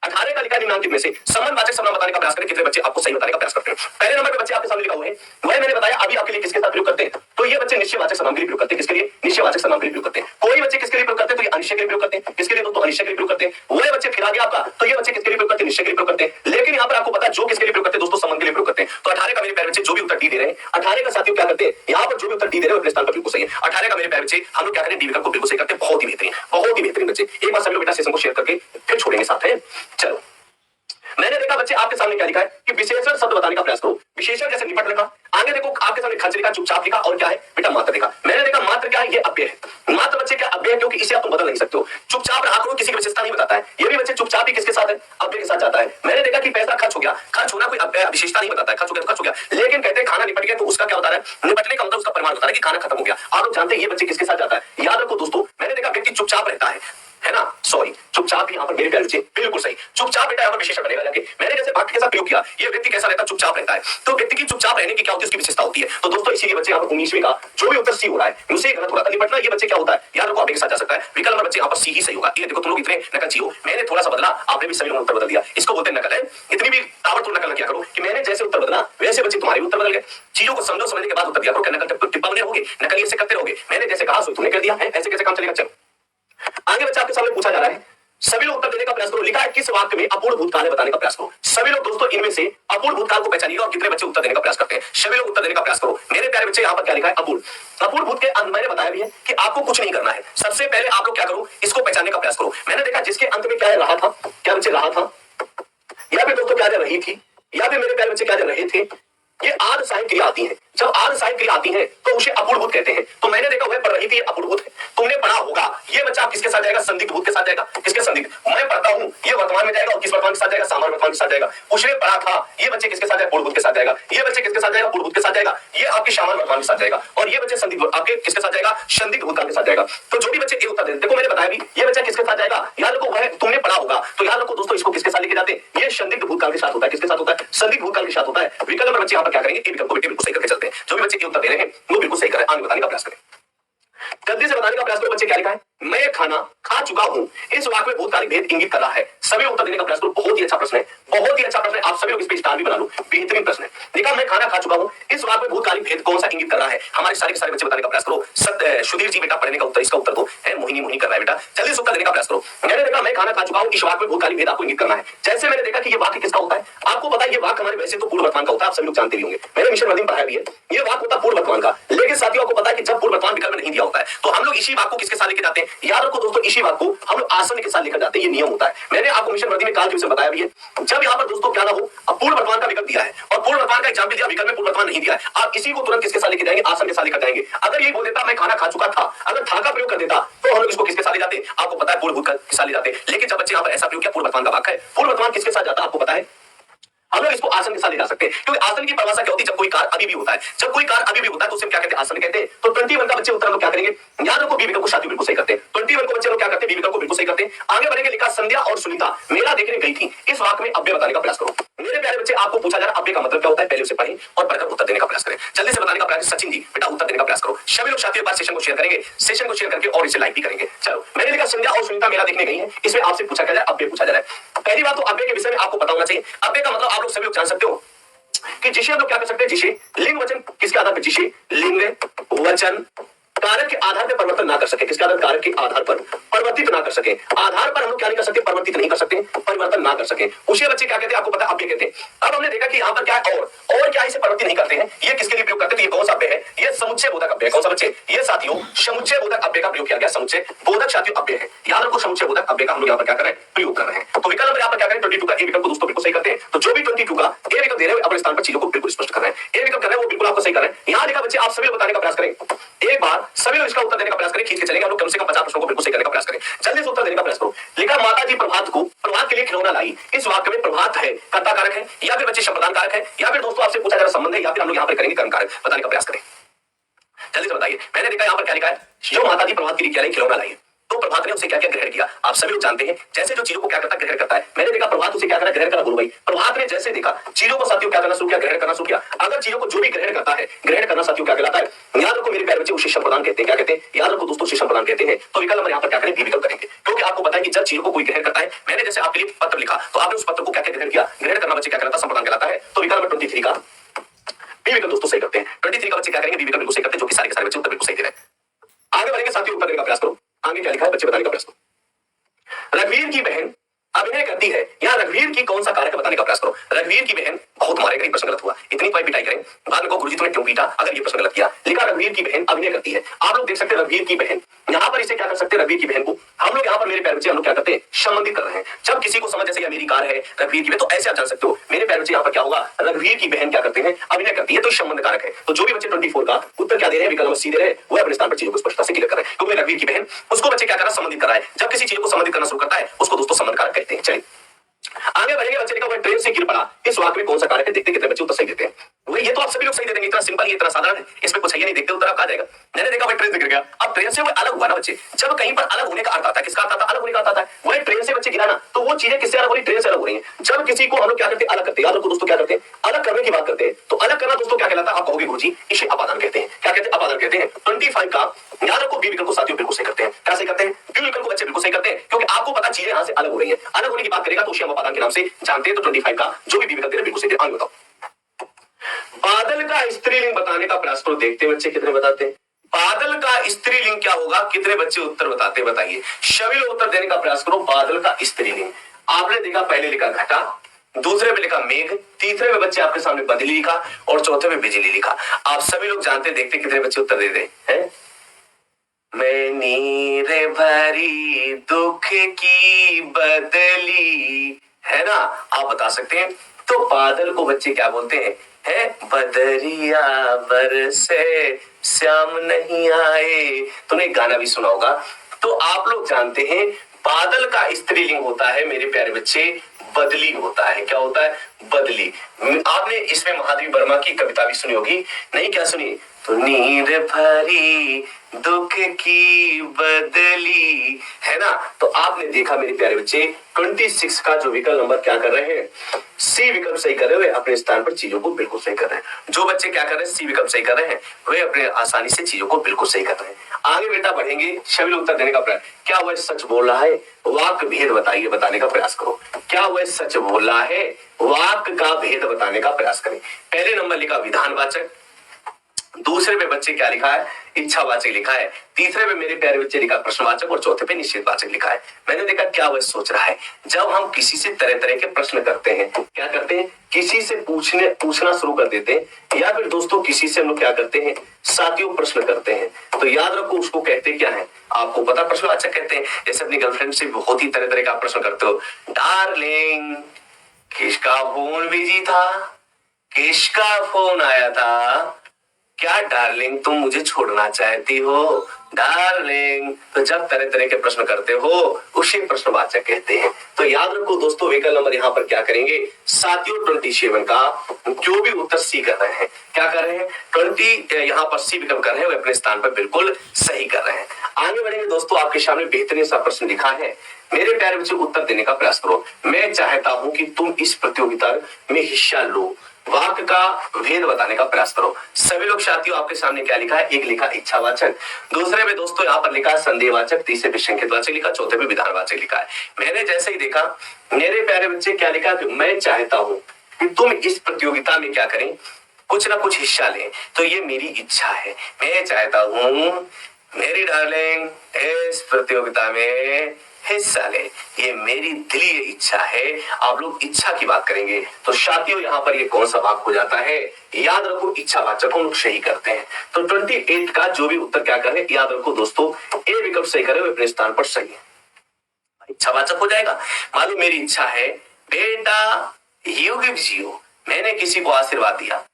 18 का लिखा है निम्नांकित में से संबंधवाचक सर्वनाम बताने का प्रयास करें। कितने बच्चे आपको सही बताने का प्रयास करते हैं। पहले नंबर पे बच्चे आपके सामने लिखा हुआ है, वह मैंने बताया अभी आपके लिए किसके साथ प्रयोग करते हैं, तो ये बच्चे निश्चयवाचक सर्वनाम के लिए प्रयोग करते हैं। किसके लिए, निश्चयवाचक सर्वनाम के लिए प्रयोग करते हैं। कोई बच्चे किसके लिए प्रयोग करते हैं, तो ये अनिश्चय के लिए प्रयोग करते हैं। किसके लिए दोस्तों, अनिश्चय के लिए प्रयोग करते हैं। वह बच्चे फिर आ गया आपका, तो ये बच्चे किसके लिए प्रयोग करते हैं, निश्चय के लिए प्रयोग करते हैं। लेकिन यहाँ पर आपको पता है जो किसके लिए प्रयोग करते हैं दोस्तों, संबंध के लिए प्रयोग करते हैं। तो 18 का मेरे प्यारे बच्चे जो भी उत्तर डी दे रहे हैं, 18 का साथियों क्या करते हैं, यहाँ पर जो भी उत्तर डी दे रहे हैं अपने स्थान पर बिल्कुल सही है। 18 का मेरे प्यारे बच्चे हम लोग क्या करें, डी विकल्प को बिल्कुल सही करते हैं। बहुत ही बेहतरीन, बहुत ही बेहतरीन बच्चे। एक बार सभी लोग बेटा सेशन को शेयर करके फिर छोड़ेंगे साथ है। चलो मैंने देखा बच्चे आपके सामने क्या लिखा है कि विशेषण शब्द बताने का प्रयास करो। विशेषण जैसे निपट लिखा, आगे देखो आपके सामने खर्च लिखा, चुपचाप लिखा, और क्या है बेटा मात्र लिखा। मैंने देखा मात्र क्या है, ये अव्यय है। मात्र बच्चे क्या अव्यय है, क्योंकि इसे आप बदल नहीं सकते हो। चुपचाप रहा करो, किसी की विशेषता नहीं बताता है। ये भी बच्चे चुपचाप ही किसके साथ है, अव्यय के साथ जाता है। मैंने देखा कि पैसा खर्च हो गया, खर्च होना कोई अव्यय विशेषता नहीं बताता है। खर्च हो गया तो खर्च हो गया, लेकिन कहते हैं खाना निपट गया, तो उसका क्या बता रहा है, निपटने का मतलब उसका परिमाण बता रहा है कि खाना खत्म हो गया। आप लोग जानते हैं ये बच्चे किसके साथ जाता है। याद रखो दोस्तों, मैंने देखा व्यक्ति चुपचाप रहता है, है ना, सॉरी, चुपचाप भी यहाँ पर मेरे प्यारे बच्चे बिल्कुल सही, चुपचाप बेटा यहाँ पर विशेषण बनेगा जाके। मैंने जैसे वाक्य के साथ प्रयोग किया, ये व्यक्ति कैसा रहता है, चुपचाप रहता है। तो व्यक्ति की चुपचाप रहने की क्या होती है, उसकी विशेषता होती है। तो दोस्तों इसीलिए बच्चे यहाँ पर 19वीं का जो भी उत्तर सी हो रहा है मुझसे गलत हो रहा था, निपटना ये बच्चे क्या होता है, यार को आगे के साथ जा सकता है। विकल्प नंबर बच्चे यहाँ पर सी ही सही होगा। ये देखो तुम लोग इतने नकलची हो, मैंने थोड़ा सा बदला, आपने भी सभी लोगों उत्तर बदल दिया, इसको बोलते हैं नकल है। इतनी भी ताबड़तोड़ नकल किया करो कि मैंने जैसे उत्तर बदला वैसे बच्चे तुम्हारे उत्तर बदल गए। चीजों को समझो, समझने के बाद उत्तर दिया करो। नकल टिप्पा बने रहोगे, नकल ऐसे करते रहोगे, मैंने जैसे कहा सो तुमने कर दिया है, ऐसे कैसे काम चलेगा। चलो आगे बच्चा आपके सामने पूछा जा रहा है, सभी लोग उत्तर देने का प्रयास करो। लिखा है किस वाक्य में अपूर्ण भूतकाल है बताने का प्रयास करो। सभी लोग दोस्तों इनमें से अपूर्ण भूतकाल को पहचानिएगा और कितने बच्चे उत्तर देने का प्रयास करते हैं। सभी लोग उत्तर देने का प्रयास करो। मेरे प्यारे बच्चे यहाँ पर क्या लिखा है, अपूर्ण। अपूर्ण भूत के अंत मैंने बताया भी है कि आपको कुछ नहीं करना है, सबसे पहले आप लोग क्या करो, इसको पहचानने का प्रयास करो। मैंने देखा जिसके अंत में क्या रहा था, क्या बच्चे रहा था, या फिर दोस्तों क्या रही थी, या फिर मेरे प्यारे बच्चे क्या रहे थे, ये आर्ध सहायक क्रिया आती है। जब आर्ध सहायक क्रिया आती है तो उसे अपूर्ण भूत कहते हैं। तो मैंने देखा वह पढ़ रही थी, अपूर्ण भूत है। तुमने पढ़ा होगा, ये बच्चा किसके साथ जाएगा, संदिग्ध भूत के साथ जाएगा। किसके संदिग्ध, मैं पढ़ता हूं, ये वर्तमान में जाएगा और किस वर्तमान के साथ जाएगा, सामान्य वर्तमान के साथ जाएगा। उसने पढ़ा था, ये बच्चे किसके साथ जाएगा, पूर्ण भूत के साथ जाएगा। ये बच्चे किसके साथ जाएगा, पूर्ण भूत के साथ जाएगा। ये आपके सामान्य वर्तमान के साथ जाएगा। और ये बच्चे संदिग्ध आपके किसके साथ जाएगा, संदिग्ध भूतकाल के साथ जाएगा। तो जो भी बच्चे ये उत्तर देते, देखो मैंने बताया भी, ये बच्चा किसके साथ जाएगा, याद रखो वह तुमने पढ़ा होगा। तो याद रखो दोस्तों, इसको किसके साथ लेके जाते हैं, ये संदिग्ध भूतकाल के साथ होता है। किसके साथ होता है, संदिग्ध भूतकाल के साथ होता है। विकल्प नंबर बच्चे यहाँ पर क्या करेंगे, ए विकल्प को बिल्कुल सही करके चलते हैं। जो भी बच्चे उत्तर दे रहे हैं वो बिल्कुल सही करें, आगे बताने का प्रयास करें, जल्दी से बताने का प्रयास करो। बच्चे क्या लिखा है, मैं खाना खा चुका हूं, इस वाक्य में भूतकालिक भेद इंगित कर रहा है। सभी उत्तर देने का प्रयास करो। बहुत ही अच्छा प्रश्न है, बहुत ही अच्छा प्रश्न है। आप सभी लोग इस पे स्टार भी बना लो, बेहतरीन प्रश्न है। देखा, मैं खाना खा चुका हूं, इस वाक्य में भूतकालिक भेद कौन सा इंगित कर रहा है। हमारे सारे के सारे बच्चे बताने का प्रयास करो। सुधीर जी बेटा पढ़ने का उत्तर, इसका उत्तर दो, है मोहिनी मोहिनी कर रहा है बेटा, जल्दी से उत्तर देने का प्रयास करो। मैंने देखा मैं खाना खा चुका हूं, इस वाक्य में भूतकालिक भेद आपको इंगित करना है। जैसे मैंने देखा कि ये वाक्य किसका होता है, आपको पता है ये वाक्य हमारे वैसे तो पूर्व वर्तमान का होता है, आप सभी लोग जानते भी होंगे, मैंने मिशन वर्दी में पढ़ाया भी है। ये वाक्य होता है पूर्व वर्तमान का, लेकिन साथियों आपको पता है कि जब पूर्व वर्तमान विकल्प में नहीं दिया होता है तो हम लोग इसी वाक्य को किसके साथ लेके जाते हैं, याद रखो दोस्तों, इसी बात को हम लोग आसन के साथ लेकर जाते हैं। ये नियम होता है, मैंने आपको मिशन वर्दी में काल के विषय बताया भी है। जब यहाँ पर दोस्तों क्या ना हो, अब पूर्व वर्तमान का विकल्प दिया है और पूर्व वर्तमान का एग्जाम्पल दिया, विकल्प में पूर्व वर्तमान नहीं दिया है, आप इसी को तुरंत किसके साथ लेकर जाएंगे, आसन के साथ लेकर जाएंगे। अगर ये बोल देता मैं खाना खा चुका था, अगर था का प्रयोग कर देता तो हम लोग इसको किसके साथ ले जाते, आपको पता है पूर्व भूत के साथ ले जाते। लेकिन जब बच्चे यहाँ पर ऐसा प्रयोग किया, पूर्व वर्तमान का वाक्य है, पूर्व वर्तमान किसके साथ जाता है आपको पता है, हम लोग इसको आसन के साथ ले जा सकते हैं। क्योंकि आसन की परिभाषा क्या होती है, जब कोई कार्य अभी भी होता है, जब कोई कार्य अभी भी होता है तो उसे क्या कहते हैं, आसन कहते हैं। तो 21 का बच्चे उत्तर हम लोग क्या करेंगे, याद रखो बी विकल्प को शादी बिल्कुल सही करते हैं। 21 को बच्चे लोग क्या करते हैं, बी विकल्प को बिल्कुल सही करते हैं। आगे बढ़ेंगे, लिखा संध्या और सुनीता मेला देखने गई थी, इस वाक्य में अव्यय बताने का प्रयास करो। मेरे प्यारे बच्चे आपको पूछा जा रहा है अव्यय का मतलब क्या होता है, पहले उसे पढ़ें और पढ़कर उत्तर देने का प्रयास करें। जल्दी से बताने का प्रयास, सचिन जी बेटा उत्तर देने का प्रयास करो। सभी लोग साथियों बार सेशन को शेयर करेंगे, सेशन को शेयर करके और इसे लाइक भी करेंगे। चलो मैंने लिखा संध्या और सुनीता मेला देखने गई है, इसमें आपसे पूछा क्या जाए, अव्यय पूछा जा रहा है। पहली बात तो अव्यय के विषय में आपको पता होना चाहिए। अव्यय का मतलब आप लोग सभी लोग जान सकते हो कि जिसे हम लोग क्या कर सकते हैं, जिसे लिंग वचन किसके आधार पर, जिसे लिंग वचन कारक के आधार पर परिवर्तन ना कर सके, किसके आधार, कारक के आधार पर परिवर्तित ना कर सके। आधार पर हम लोग क्या नहीं कर सकते, परिवर्तित नहीं कर सकते, परिवर्तन ना कर सके, उसे बच्चे क्या कहते हैं आपको पता है, अव्यय कहते हैं। अब हमने देखा कि यहाँ पर क्या है, और क्या इसे परिवर्तित नहीं करते हैं, ये किसके लिए प्रयोग करते हैं, तो ये कौन सा अव्यय है, ये समुच्चय बोधक अव्यय। कौन सा बच्चे, ये साथियों समुच्चय बोधक अव्यय का प्रयोग किया गया, समुच्चय बोधक साथियों अव्यय है। याद रखो समुच्चय बोधक अव्यय का हम लोग यहाँ पर क्या कर रहे हैं, प्रयोग कर रहे हैं। तो विकल्प यहाँ पर क्या करें, 22 का ए विकल्प को दोस्तों बिल्कुल सही करते हैं। तो जो भी 22 का ए विकल्प दे रहे हैं अपने स्थान पर चीजों को बिल्कुल स्पष्ट कर रहे हैं, ए विकल्प कर रहे हैं वो बिल्कुल आपको सही कर रहे हैं। यहाँ लिखा बच्चे आप सभी लोग बताने का प्रयास करें, एक बार सभी लोग इसका उत्तर देने का प्रयास करें, खींच के चलेंगे हम लोग, कम से कम 50 प्रश्नों को बिल्कुल सही करने का प्रयास करें। जल्दी से उत्तर देने का प्रयास करो। लिखा माता जी प्रभात को प्रभात के लिए खिलौना लाई, इस वाक्य में प्रभात है कर्ता कारक है, या फिर बच्चे संप्रदान कारक है, या फिर दोस्तों आपसे पूछा जा रहा संबंध है, या फिर हम लोग यहाँ पर करेंगे कर्म कारक, बताने का प्रयास करें। जल्दी से बताइए, मैंने देखा यहाँ पर क्या लिखा है, जो माता जी प्रभात के लिए क्या लाई, खिलौना लाई, तो प्रभात ने उसे क्या क्या ग्रहण किया, आप सभी लोग जानते हैं। जैसे जो चीजों को क्या करता है, ग्रहण करता है। मैंने देखा प्रभात उसे क्या करना, ग्रहण करना, बोलो भाई। प्रभात ने जैसे देखा चीजों को साथियों क्या करना शुरू किया, ग्रहण करना शुरू किया। अगर चीजों को जो भी ग्रहण करता है, ग्रहण करना साथियों क्या कहलाता है, याद रखो मेरे प्यारे बच्चे, उसे संप्रदान कहते हैं। क्या कहते हैं, याद रखो दोस्तों, उसे संप्रदान कहते हैं। तो विकल्प यहाँ पर क्या करें, बी विकल्प करेंगे, क्योंकि आपको पता है कि जब चीजों को कोई ग्रहण करता है, मैंने जैसे आपके लिए पत्र लिखा तो आपने उस पत्र को क्या क्या ग्रहण किया, ग्रहण करना बच्चे क्या कहलाता है, संप्रदान कहलाता है। तो विकल्प 23 का बी विकल्प दोस्तों सही करते हैं। 23 का बच्चे क्या करेंगे, बी विकल्प बिल्कुल सही करते हैं, जो कि सारे के सारे बच्चे उत्तर बिल्कुल सही दे रहे हैं। आगे बढ़ेंगे साथियों, उत्तर देने का प्रयास करो। आगे क्या लिखा है बच्चे बताने का प्रयास करो। रघुवीर की बहन अभिनय करती है, यहाँ रघुवीर की कौन सा कारक बताने का प्रयास करो। रघुवीर की बहन बहुत मारेगा, ये प्रश्न गलत हुआ, इतनी कोई पिटाई करें बाद में को गुरुजी तुम्हें क्यों पीटा अगर ये प्रश्न गलत किया। लिखा रघुवीर की बहन अभिनय करती है, आप लोग देख सकते हैं रघुवीर की बहन, यहाँ पर इसे क्या कर सकते हैं, रघुवीर की बहन को हम लोग यहाँ पर मेरे प्यारे बच्चे हम लोग क्या करते हैं, संबंधित कर रहे हैं। जब किसी को समझ जैसे मेरी कार है रघुवीर की बहन, तो ऐसे आप जान सकते हो मेरे प्यारे बच्चे यहाँ पर क्या होगा, रघुवीर की बहन क्या करते हैं, अभिनय करती है, तो संबंध कारक है। तो जो भी बच्चे 24 का उत्तर क्या दे रहे हैं, विकल्प सी दे रहे हैं, वो अपने स्थान पर चीजों को स्पष्टता से क्लियर कर रहे हैं। क्योंकि रघुवीर की बहन उसको बच्चे क्या कर रहा है, संबंधित कर रहा है। जब किसी चीज को संबंधित करना शुरू करता है उसको दोस्तों संबंध कारक कहते हैं। चलिए आगे बढ़ेंगे, बच्चे लिखा हुआ ट्रेन से गिर पड़ा, इस वाक्य में कौन सा कारक है, देखते कितने बच्चे उत्तर सही देते हैं। वही ये तो आप सभी लोग सही दे देंगे, इतना सिंपल, ये इतना साधारण है, इसमें कुछ है नहीं, देखते उत्तर आप कहा जाएगा। मैंने देखा भाई ट्रेन से गिर गया। अब ट्रेन से वो अलग हुआ ना बच्चे, जब कहीं पर अलग होने का अर्थ आता है, किसका अर्थ आता है? अलग होने का अर्थ आता है। वही ट्रेन से बच्चे गिरा ना, तो वो चीजें किससे अलग हो रही? ट्रेन से अलग हो रही है। जब किसी को हम लोग क्या करते हैं? अलग करते हैं। याद रखो दोस्तों, क्या करते हैं? अलग करने की बात करते हैं। तो अलग करना दोस्तों क्या कहलाता है? आप कहोगे गुरुजी इसे अपादान कहते हैं। क्या कहते हैं? अपादान कहते हैं। 25 का याद रखो, बी विकल्प को साथियों बिल्कुल सही करते हैं। कैसे करते हैं? बी विकल्प को बच्चे बिल्कुल सही करते हैं, क्योंकि आपको पता चीजें यहां से अलग हो रही है। अलग होने की बात करेगा तो उसे हम अपादान के नाम से जानते हैं। तो 25 का जो भी बी विकल्प दे रहे बिल्कुल सही। आगे बताओ, बादल का स्त्रीलिंग बताने का प्रयास करो। देखते हैं बच्चे कितने बताते हैं। बादल का स्त्रीलिंग क्या होगा? कितने बच्चे उत्तर बताते बताइए। सभी लोग उत्तर देने का प्रयास करो। बादल का स्त्रीलिंग आपने देखा, पहले लिखा घटा, दूसरे पे लिखा मेघ, तीसरे पे बच्चे आपके सामने बदली लिखा और चौथे पे बिजली लिखा। आप सभी लोग जानते देखते कितने बच्चे उत्तर देते हैं। मैं नीर भरी दुख की बदली, है ना? आप बता सकते हैं। तो बादल को बच्चे क्या बोलते हैं? है बदरिया बरसे श्याम नहीं आए। तुमने एक गाना भी सुना होगा। तो आप लोग जानते हैं बादल का स्त्रीलिंग होता है मेरे प्यारे बच्चे, बदली होता है। क्या होता है? बदली। आपने इसमें महादेवी वर्मा की कविता भी सुनी होगी, नहीं? क्या सुनी? तो नीर भरी दुख की बदली, है ना? तो आपने देखा मेरे प्यारे बच्चे 26 का जो विकल्प नंबर क्या कर रहे हैं? सी विकल्प सही कर रहे हैं। अपने स्थान पर चीजों को बिल्कुल सही कर रहे हैं। जो बच्चे क्या कर रहे हैं? सी विकल्प सही कर रहे हैं, वे अपने आसानी से चीजों को बिल्कुल सही कर रहे हैं। आगे बेटा बढ़ेंगे, सभी लोग उत्तर देने का प्रयास। क्या वह सच बोल रहा है? वाक्य भेद बताइए, बताने का प्रयास करो। क्या वह सच बोल रहा है? वाक्य का भेद बताने का प्रयास करें। पहले नंबर लिखा विधानवाचक, दूसरे पे बच्चे क्या लिखा है? इच्छावाचक लिखा है, तीसरे पे मेरे प्यारे बच्चे लिखा प्रश्नवाचक और चौथे पे निश्चितवाचक लिखा है। मैंने देखा क्या वह सोच रहा है। जब हम किसी से तरह तरह के प्रश्न करते हैं, क्या करते हैं? किसी से पूछना शुरू कर देते हैं, या फिर दोस्तों किसी से हम लोग क्या करते हैं? साथियों प्रश्न करते हैं। तो याद रखो उसको कहते क्या है? आपको पता, प्रश्नवाचक कहते हैं। जैसे अपनी गर्लफ्रेंड से बहुत ही तरह तरह का प्रश्न करते हो। डार्लिंग किसका फोन बिजी था? किसका फोन आया था? क्या डार्लिंग तुम मुझे छोड़ना चाहती हो? डार्लिंग। तो जब तरह तरह के प्रश्न करते हो उसे प्रश्नवाचक कहते हैं। तो याद रखो दोस्तों, विकल्प नंबर यहाँ पर क्या करेंगे? साथियों 27 का जो भी उत्तर सी कर रहे हैं, क्या कर रहे हैं? 20 यहाँ पर सी विकल्प कर रहे हैं, वे अपने स्थान पर बिल्कुल सही कर रहे हैं। आगे बढ़ेंगे दोस्तों, आपके सामने बेहतरीन सा प्रश्न लिखा है। मेरे प्यारे बच्चे उत्तर देने का प्रयास करो। मैं चाहता हूं कि तुम इस प्रतियोगिता में हिस्सा लो। वाक्य का भेद बताने का प्रयास करो। सभी लोग साथियों आपके सामने क्या लिखा है? एक लिखा इच्छावाचक, दूसरे में दोस्तों यहाँ पर लिखा है संदेहवाचक, तीसरे पे संकेतवाचक लिखा, चौथे पे विधानवाचक लिखा है। मैंने जैसे ही देखा मेरे प्यारे बच्चे क्या लिखा कि मैं चाहता हूं कि तुम इस प्रतियोगिता में क्या करें? कुछ ना कुछ हिस्सा लें। तो ये मेरी इच्छा है। मैं चाहता हूं मेरी डार्लिंग इस प्रतियोगिता में हिस्सा ले। ये मेरी दिली इच्छा है। आप लोग इच्छा की बात करेंगे तो साथियों यहाँ पर ये कौन सा वाक्य हो जाता है? याद रखो इच्छावाचक हम लोग सही करते हैं। तो 28 का जो भी उत्तर क्या करें? याद रखो दोस्तों, ए विकल्प सही करें, अपने स्थान पर सही है। इच्छावाचक हो जाएगा। मान लो मेरी इच्छा है बेटा यू गिव्स यू, मैंने किसी को आशीर्वाद दिया।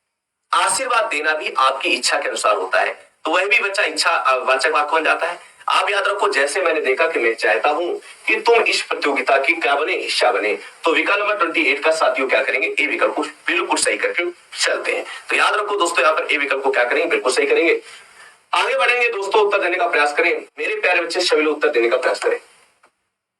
आशीर्वाद देना भी आपकी इच्छा के अनुसार होता है, तो वह भी बच्चा इच्छा वाचक वाक्य बन जाता है। आप याद रखो, जैसे मैंने देखा कि मैं चाहता हूं कि तुम इस प्रतियोगिता की क्या बने? हिस्सा बने। तो विकल्प नंबर 28 का साथियों क्या करेंगे? ए विकल्प को बिल्कुल सही करके चलते हैं। तो याद रखो दोस्तों, यहाँ पर ए विकल्प को क्या करेंगे? बिल्कुल सही करेंगे। आगे बढ़ेंगे दोस्तों, उत्तर देने का प्रयास करें। मेरे प्यारे बच्चे सभी लोग उत्तर देने का प्रयास करें।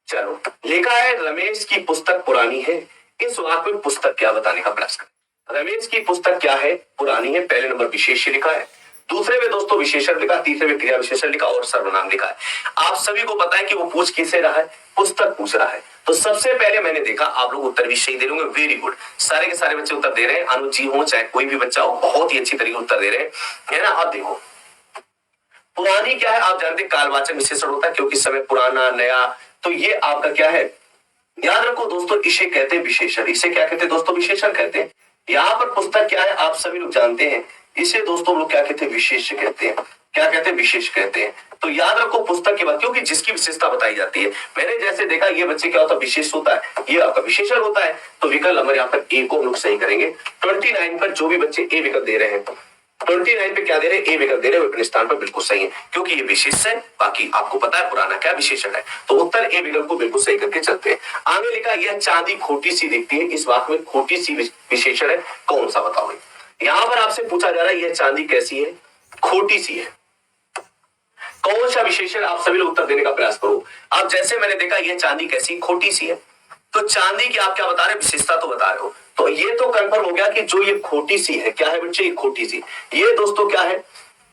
चलो, लिखा है रमेश की पुस्तक पुरानी है। इस वाक्य में पुस्तक क्या बताने का प्रयास करें? रमेश की पुस्तक क्या है? पुरानी है। पहले नंबर विशेष्य लिखा है, दूसरे में दोस्तों विशेषण लिखा, तीसरे में क्रिया विशेषण लिखा और सर्वनाम लिखा है। आप सभी को पता है कि वो पूछ किससे रहा है? पुस्तक पूछ रहा है। तो सबसे पहले मैंने देखा आप लोग उत्तर भी सही दे रहे होंगे। वेरी गुड, सारे के सारे बच्चे उत्तर दे रहे हैं। अनुज जी हो चाहे कोई भी बच्चा हो, बहुत ही अच्छी तरीके उत्तर दे रहे हैं, है ना? अब देखो पुरानी क्या है? आप जानते हैं कालवाचक विशेषण होता है, क्योंकि समय पुराना नया। तो ये आपका क्या है? याद रखो दोस्तों, इसे कहते हैं विशेषण। इसे क्या कहते हैं दोस्तों? विशेषण कहते हैं। यहाँ पर पुस्तक क्या है? आप सभी लोग जानते हैं, इसे दोस्तों लोग क्या कहते हैं? विशेष कहते हैं। क्या कहते हैं? विशेष कहते हैं। तो याद रखो पुस्तक के बाद, क्योंकि जिसकी विशेषता बताई जाती है। मैंने जैसे देखा ये बच्चे क्या होता है? विशेष होता है, ये आपका विशेषण होता है। तो विकल्प नंबर यहाँ पर ए को हम लोग सही करेंगे। 29 पर जो भी बच्चे ए विकल्प दे रहे हैं, 29 पे क्या दे रहे हैं? ए विकल्प दे रहे हैं, अपने स्थान पर बिल्कुल सही है, क्योंकि ये विशेष है। बाकी आपको पता है पुराना क्या विशेषण है। तो उत्तर ए विकल्प को बिल्कुल सही करके चलते हैं। आगे लिखा यह चांदी खोटी सी दिखती है। इस वाक्य में खोटी सी विशेषण है, कौन सा बताओ? यहाँ पर आपसे पूछा जा रहा है यह चांदी कैसी है? खोटी सी है। सा विशेषण आप सभी लोग उत्तर देने का प्रयास करो। अब जैसे मैंने देखा ये चांदी कैसी खोटी सी है, तो चांदी की आप क्या बता रहे हो, विशेषता तो बता रहे हो, तो ये तो कंफर्म हो गया कि जो ये खोटी सी है, क्या है बच्चे, ये खोटी सी, ये दोस्तों क्या है,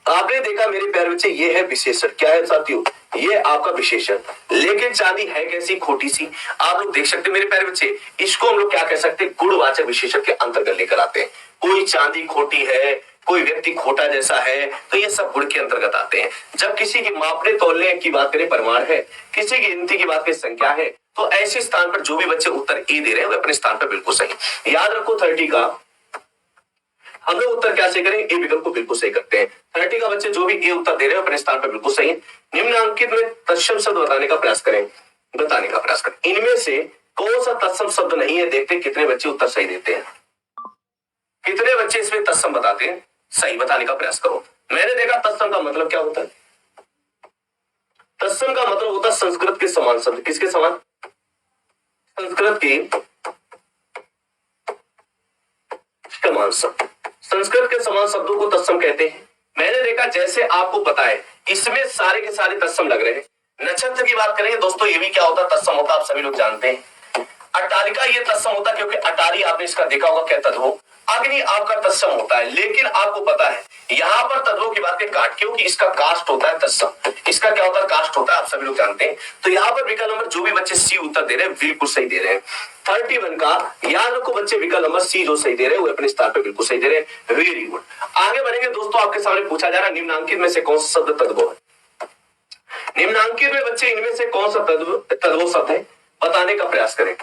आपने देखा मेरे प्यारे बच्चे, ये है विशेषण, क्या है साथियों, ये आपका विशेषण। लेकिन चांदी है कैसी, खोटी सी। आप लोग देख सकते हैं मेरे प्यारे बच्चे, इसको हम लोग क्या कह सकते हैं, गुणवाचक विशेषण के अंतर्गत लेकर आते हैं। कोई चांदी खोटी है, कोई व्यक्ति खोटा जैसा है, तो ये सब गुण के अंतर्गत आते हैं। जब किसी की मापने तोलने की बात करें परिमाण है, किसी की गिनती की बात करें संख्या है, तो ऐसे स्थान पर जो भी बच्चे उत्तर ए दे रहे हैं वो अपने स्थान पर बिल्कुल सही। याद रखो 30 का हम लोग उत्तर क्या सही करें, ए विकल्प को बिल्कुल सही करते हैं। 30 का बच्चे जो भी ए उत्तर दे रहे हैं अपने स्थान पर बिल्कुल सही है। निम्नांकित में तत्सम शब्द बताने का प्रयास करें, इनमें से कौन सा तत्सम शब्द नहीं है, देखते कितने बच्चे उत्तर सही देते हैं, कितने बच्चे इसमें तत्सम बताते हैं, सही बताने का प्रयास करो। मैंने देखा तत्सम का मतलब क्या होता है, तत्सम का मतलब होता है संस्कृत के समान शब्द। किसके समान, संस्कृत के समान शब्द, संस्कृत के समान शब्दों को तत्सम कहते हैं। मैंने देखा जैसे आपको पता है इसमें सारे के सारे तत्सम लग रहे हैं। नक्षत्र की बात करेंगे दोस्तों, ये भी क्या होता है, तत्सम होता है, आप सभी लोग जानते हैं। अटारिका ये तत्सम होता है क्योंकि अटारी आपने इसका देखा होगा क्या तद्भव। अग्नि आपका तत्सम होता है, लेकिन आपको पता है यहां पर तद्भव की बात करें काट, क्योंकि इसका कास्ट होता है तत्सम, इसका क्या होता है, कास्ट होता है, आप सभी लोग जानते हैं। तो यहाँ पर विकल्प नंबर जो भी बच्चे सी उत्तर दे रहे हैं बिल्कुल सही दे रहे हैं। 31 का याद रखो बच्चे, विकल्प नंबर सी जो सही दे रहे हैं वो अपने स्थान पे बिल्कुल सही दे रहे हैं। Very good. आगे बढ़ेंगे दोस्तों, आपके सामने पूछा जा रहा है निम्नांकित में से कौन सा शब्द तद्भव है। निम्नांकित में बच्चे इनमें से कौन सा तद्भव शब्द है, बताने का प्रयास करें।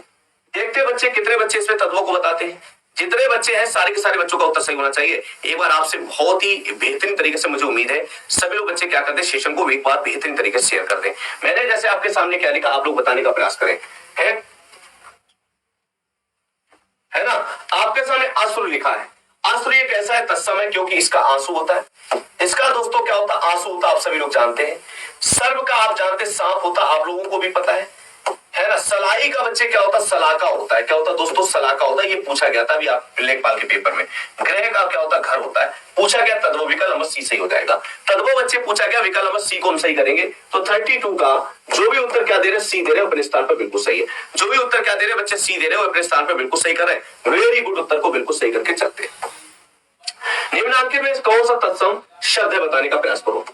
देखते बच्चे कितने बच्चे इसमें तत्वों को बताते हैं। जितने बच्चे हैं सारे के सारे बच्चों का उत्तर सही होना चाहिए। एक बार आपसे बहुत ही बेहतरीन तरीके से मुझे उम्मीद है सभी लोग बच्चे क्या करते हैं, सेशन को एक बार बेहतरीन तरीके से शेयर कर दें। मैंने जैसे आपके सामने क्या लिखा, आप लोग बताने का प्रयास करें। है ना, आपके सामने अश्रु लिखा है। अश्रु एक ऐसा है तत्सम है क्योंकि इसका आंसू होता है। इसका दोस्तों क्या होता है, आंसू होता है, आप सभी लोग जानते हैं। सर्व का आप जानते हैं सांप होता, आप लोगों को भी पता है ना। सलाई का बच्चे क्या होता है, सलाका होता है। क्या होता है दोस्तों, सलाका होता है। ये पूछा गया था अभी आप लेखपाल के पेपर में। ग्रह का क्या होता है, घर होता है। पूछा गया तद्भव, विकल्प नंबर सी सही हो जाएगा। तद्भव बच्चे पूछा गया, विकल्प नंबर सी को हम सही करेंगे। तो 32 का जो भी उत्तर क्या दे रहे, सी दे रहे अपने स्थान पर बिल्कुल सही है। जो भी उत्तर क्या दे रहे बच्चे, सी दे रहे हो अपने स्थान पर बिल्कुल सही कर रहे हैं। वेरी गुड, उत्तर को बिल्कुल सही करके चलते हैं। निम्नांकित में कौन सा तत्सम शब्द है, बताने का प्रयास करो,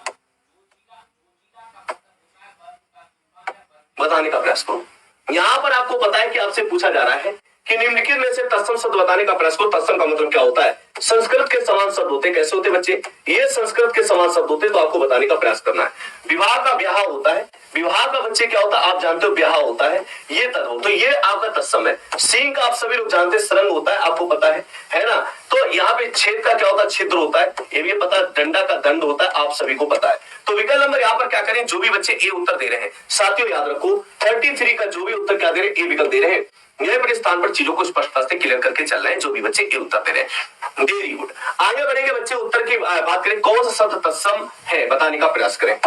बताने का प्रयास करो। यहां पर आपको पता है कि आपसे पूछा जा रहा है कि निम्नलिखित में से तत्सम शब्द बताने का प्रयास करो। तत्सम का मतलब क्या होता है, संस्कृत के समान शब्द होते। कैसे होते बच्चे, ये संस्कृत के समान शब्द होते, तो आपको बताने का प्रयास करना है। विवाह का ब्याह होता है, विवाह का बच्चे क्या होता है, आप जानते हो ब्याह होता है, ये तद्भव, तो ये आपका तत्सम है। सिंह का आप सभी लोग जानते हैं सरंग होता है, आपको पता है ना। तो यहाँ पे छेद का क्या होता है, छिद्र होता है, ये भी पता है। डंडा का दंड होता है, आप सभी को पता है। तो विकल्प नंबर यहाँ पर क्या करें, जो भी बच्चे ए उत्तर दे रहे हैं साथियों याद रखो 33 का जो भी उत्तर क्या दे रहे हैं, ए विकल्प दे रहे हैं। मेरे अपने स्थान पर चीजों को स्पष्टता से क्लियर करके चल रहे हैं जो भी बच्चे ए उत्तर दे रहे हैं। Very good. आगे बढ़ेंगे बच्चे, उत्तर की बात करें, कौन सा शब्द तत्सम है, बताने का प्रयास करें।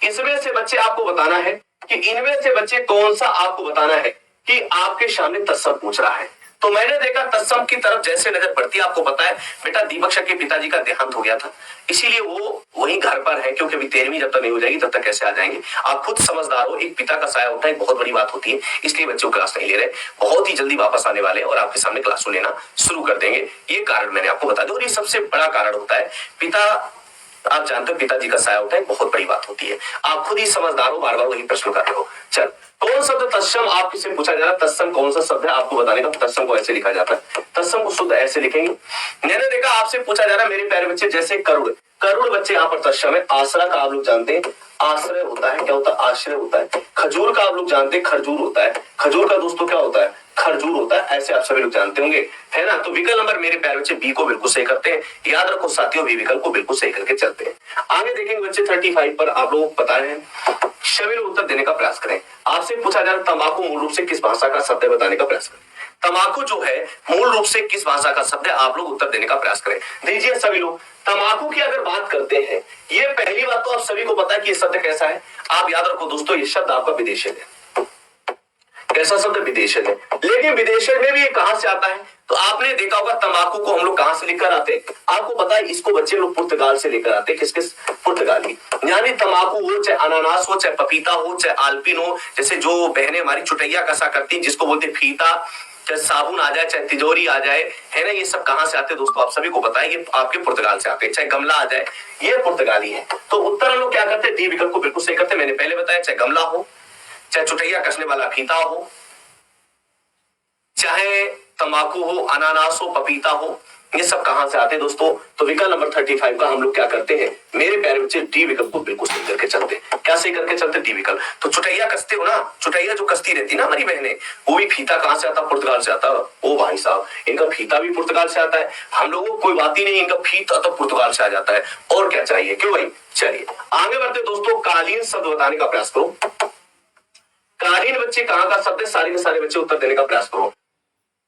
इसमें से बच्चे आपको बताना है कि इनमें से बच्चे कौन सा आपको बताना है कि आपके सामने तत्सम पूछ रहा है। तो मैंने देखा तत्सम की तरफ जैसे नजर पड़ती है, आपको पता है बेटा दीपक शक के पिताजी का देहांत हो गया था, इसीलिए वो वही घर पर है, क्योंकि अभी 13वीं जब तक नहीं हो जाएगी तब तक कैसे आ जाएंगे। आप खुद समझदार हो, एक पिता का साया होता है, बहुत बड़ी बात होती है, इसलिए बच्चों क्लास नहीं ले रहे। बहुत ही जल्दी वापस आने वाले और आपके सामने क्लास लेना शुरू कर देंगे। ये कारण मैंने आपको बता दिया, और ये सबसे बड़ा कारण होता है। पिता आप जानते हो पिताजी का साया होता है, बहुत बड़ी बात होती है। आप खुद ही समझदार हो, बार बार वही प्रश्न कर रहे हो। चल, कौन शब्द तत्सम आपसे पूछा जा रहा है, तत्सम कौन सा शब्द है आपको बताने का। तत्सम को ऐसे लिखा जाता है, तत्सम को शुद्ध ऐसे लिखेंगे। मैंने देखा आपसे पूछा जा रहा है मेरे प्यारे बच्चे, जैसे करुण, करुण बच्चे यहाँ पर तत्सम है। आश्रय का आप लोग जानते हैं, आश्रय होता है, क्या होता है, आश्रय होता है। खजूर का आप लोग जानते हैं, खरजूर होता है। खजूर का दोस्तों क्या होता है, खरजूर होता है, ऐसे आप सभी लोग जानते होंगे, है ना। तो विकल्प नंबर मेरे प्यारे बच्चे बी को बिल्कुल सही करते हैं। याद रखो साथियों, बी विकल्प को बिल्कुल सही करके चलते हैं। आगे देखेंगे बच्चे 35 पर आप लोग पता है, सभी लोग उत्तर देने का प्रयास करें। आपसे पूछा जा रहा है तंबाकू मूल रूप से किस भाषा का शब्द है, बताने का प्रयास करें। तंबाकू जो है मूल रूप से किस भाषा का शब्द है, आप लोग उत्तर देने का प्रयास करें। दीजिए सभी लोग। तंबाकू की अगर बात करते हैं, ये पहली बात तो आप सभी को पता है कि ये शब्द कैसा है। आप याद रखो दोस्तों, ये शब्द आपका विदेशी है। कैसा कैसा शब्द विदेशज है। लेकिन विदेशज में भी ये कहां से आता है, तो आपने देखा होगा तंबाकू को हम लोग कहां से लेकर आते हैं, आपको पता है इसको बच्चे लोग पुर्तगाल से लेकर आते हैं। किस पुर्तगाली, यानी तंबाकू हो चाहे अनानास हो चाहे पपीता हो चाहे आल्पिन हो, जैसे जो बहनें हमारी चुटैया कसा करती हैं जिसको बोलते फीता, चाहे साबुन आ जाए चाहे तिजोरी आ जाए, है ना, ये सब कहां से आते हैं दोस्तों, आप सभी को पता है ये आपके पुर्तगाल से आते हैं। चाहे गमला आ जाए ये पुर्तगाली है। तो उत्तर हम लोग क्या करते हैं, डी विकल्प को बिल्कुल सही करते हैं। मैंने पहले बताया चाहे गमला हो, चाहे चुटैया कसने वाला फीता हो, चाहे तंबाकू हो, अनानास हो, पपीता हो, ये सब कहां से आते हैं दोस्तों, तो विकल्प नंबर 35 का हम लोग क्या करते हैं, मेरे प्यारे बच्चे डी विकल्प को बिल्कुल सही करके चलते हैं। क्या सही करके चलते, डी विकल्प। तो चुटैया कसते हो ना, चुटैया जो कसती रहती ना हमारी बहनें, वो भी फीता कहां से आता, पुर्तगाल से आता। ओ भाई साहब, इनका फीता भी पुर्तगाल से आता है। हम लोगों को कोई बात ही नहीं, इनका फीता तो पुर्तगाल से आ जाता है। और क्या चाहिए, क्यों भाई। चलिए आगे बढ़ते दोस्तों, कालीन शब्द बताने का प्रयास करो। कालीन बच्चे कहां का शब्द है, सारे के सारे बच्चे उत्तर देने का प्रयास करो।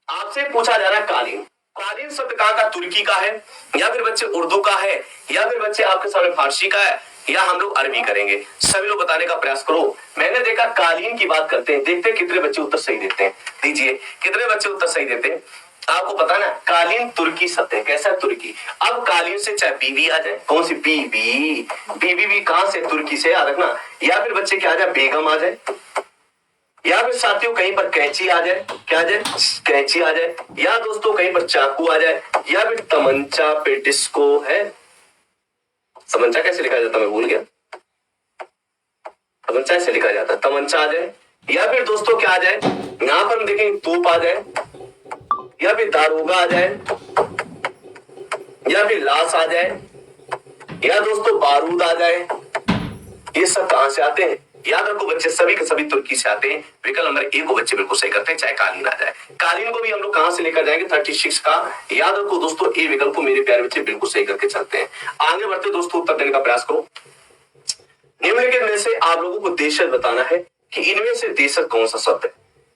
आपसे पूछा जा रहा है कालीन, कालीन शब्द कहां का, तुर्की का है, या फिर बच्चे उर्दू का है, या फिर बच्चे आपके सामने फारसी का है, या हम लोग अरबी करेंगे। सभी लोग बताने का प्रयास करो। मैंने देखा कालीन की बात करते हैं, देखते हैं कितने बच्चे उत्तर सही देते हैं। दीजिए कितने बच्चे उत्तर सही देते हैं। आपको पता ना कालीन तुर्की शब्द है, कैसा तुर्की। अब कालीन से चाहे बीवी आ जाए, कौन सी बीवी, बीवी भी कहां से, तुर्की से, याद रखना। या फिर बच्चे क्या आ जाए, बेगम आ जाए, या फिर साथियों कहीं पर कैंची आ जाए, क्या आ जाए, कैंची आ जाए, या दोस्तों कहीं पर चाकू आ जाए, या फिर तमंचा पे डिस्को है। तमंचा कैसे लिखा जाता, मैं भूल गया, तमंचा ऐसे लिखा जाता, तमंचा आ जाए, या फिर दोस्तों क्या आ जाए, यहां पर हम देखेंगे तोप आ जाए, या फिर दारोगा आ जाए, या फिर लाश आ जाए, या दोस्तों बारूद आ जाए। ये सब कहां से आते हैं, याद रखो बच्चे, सभी के सभी तुर्की से आते हैं। विकल्प नंबर ए को बच्चे बिल्कुल सही करते हैं, चाहे कालीन आ जाए। कालीन को भी हम लोग कहां से लेकर जाएंगे, 36 का, याद रखो दोस्तों, ए विकल्प को मेरे प्यारे बच्चे बिल्कुल सही करके चलते हैं। आगे बढ़ते दोस्तों, उत्तर देने का प्रयास करो। निम्नलिखित में से आप लोगों को देशज बताना है कि इनमें से देशज कौन सा शब्द है,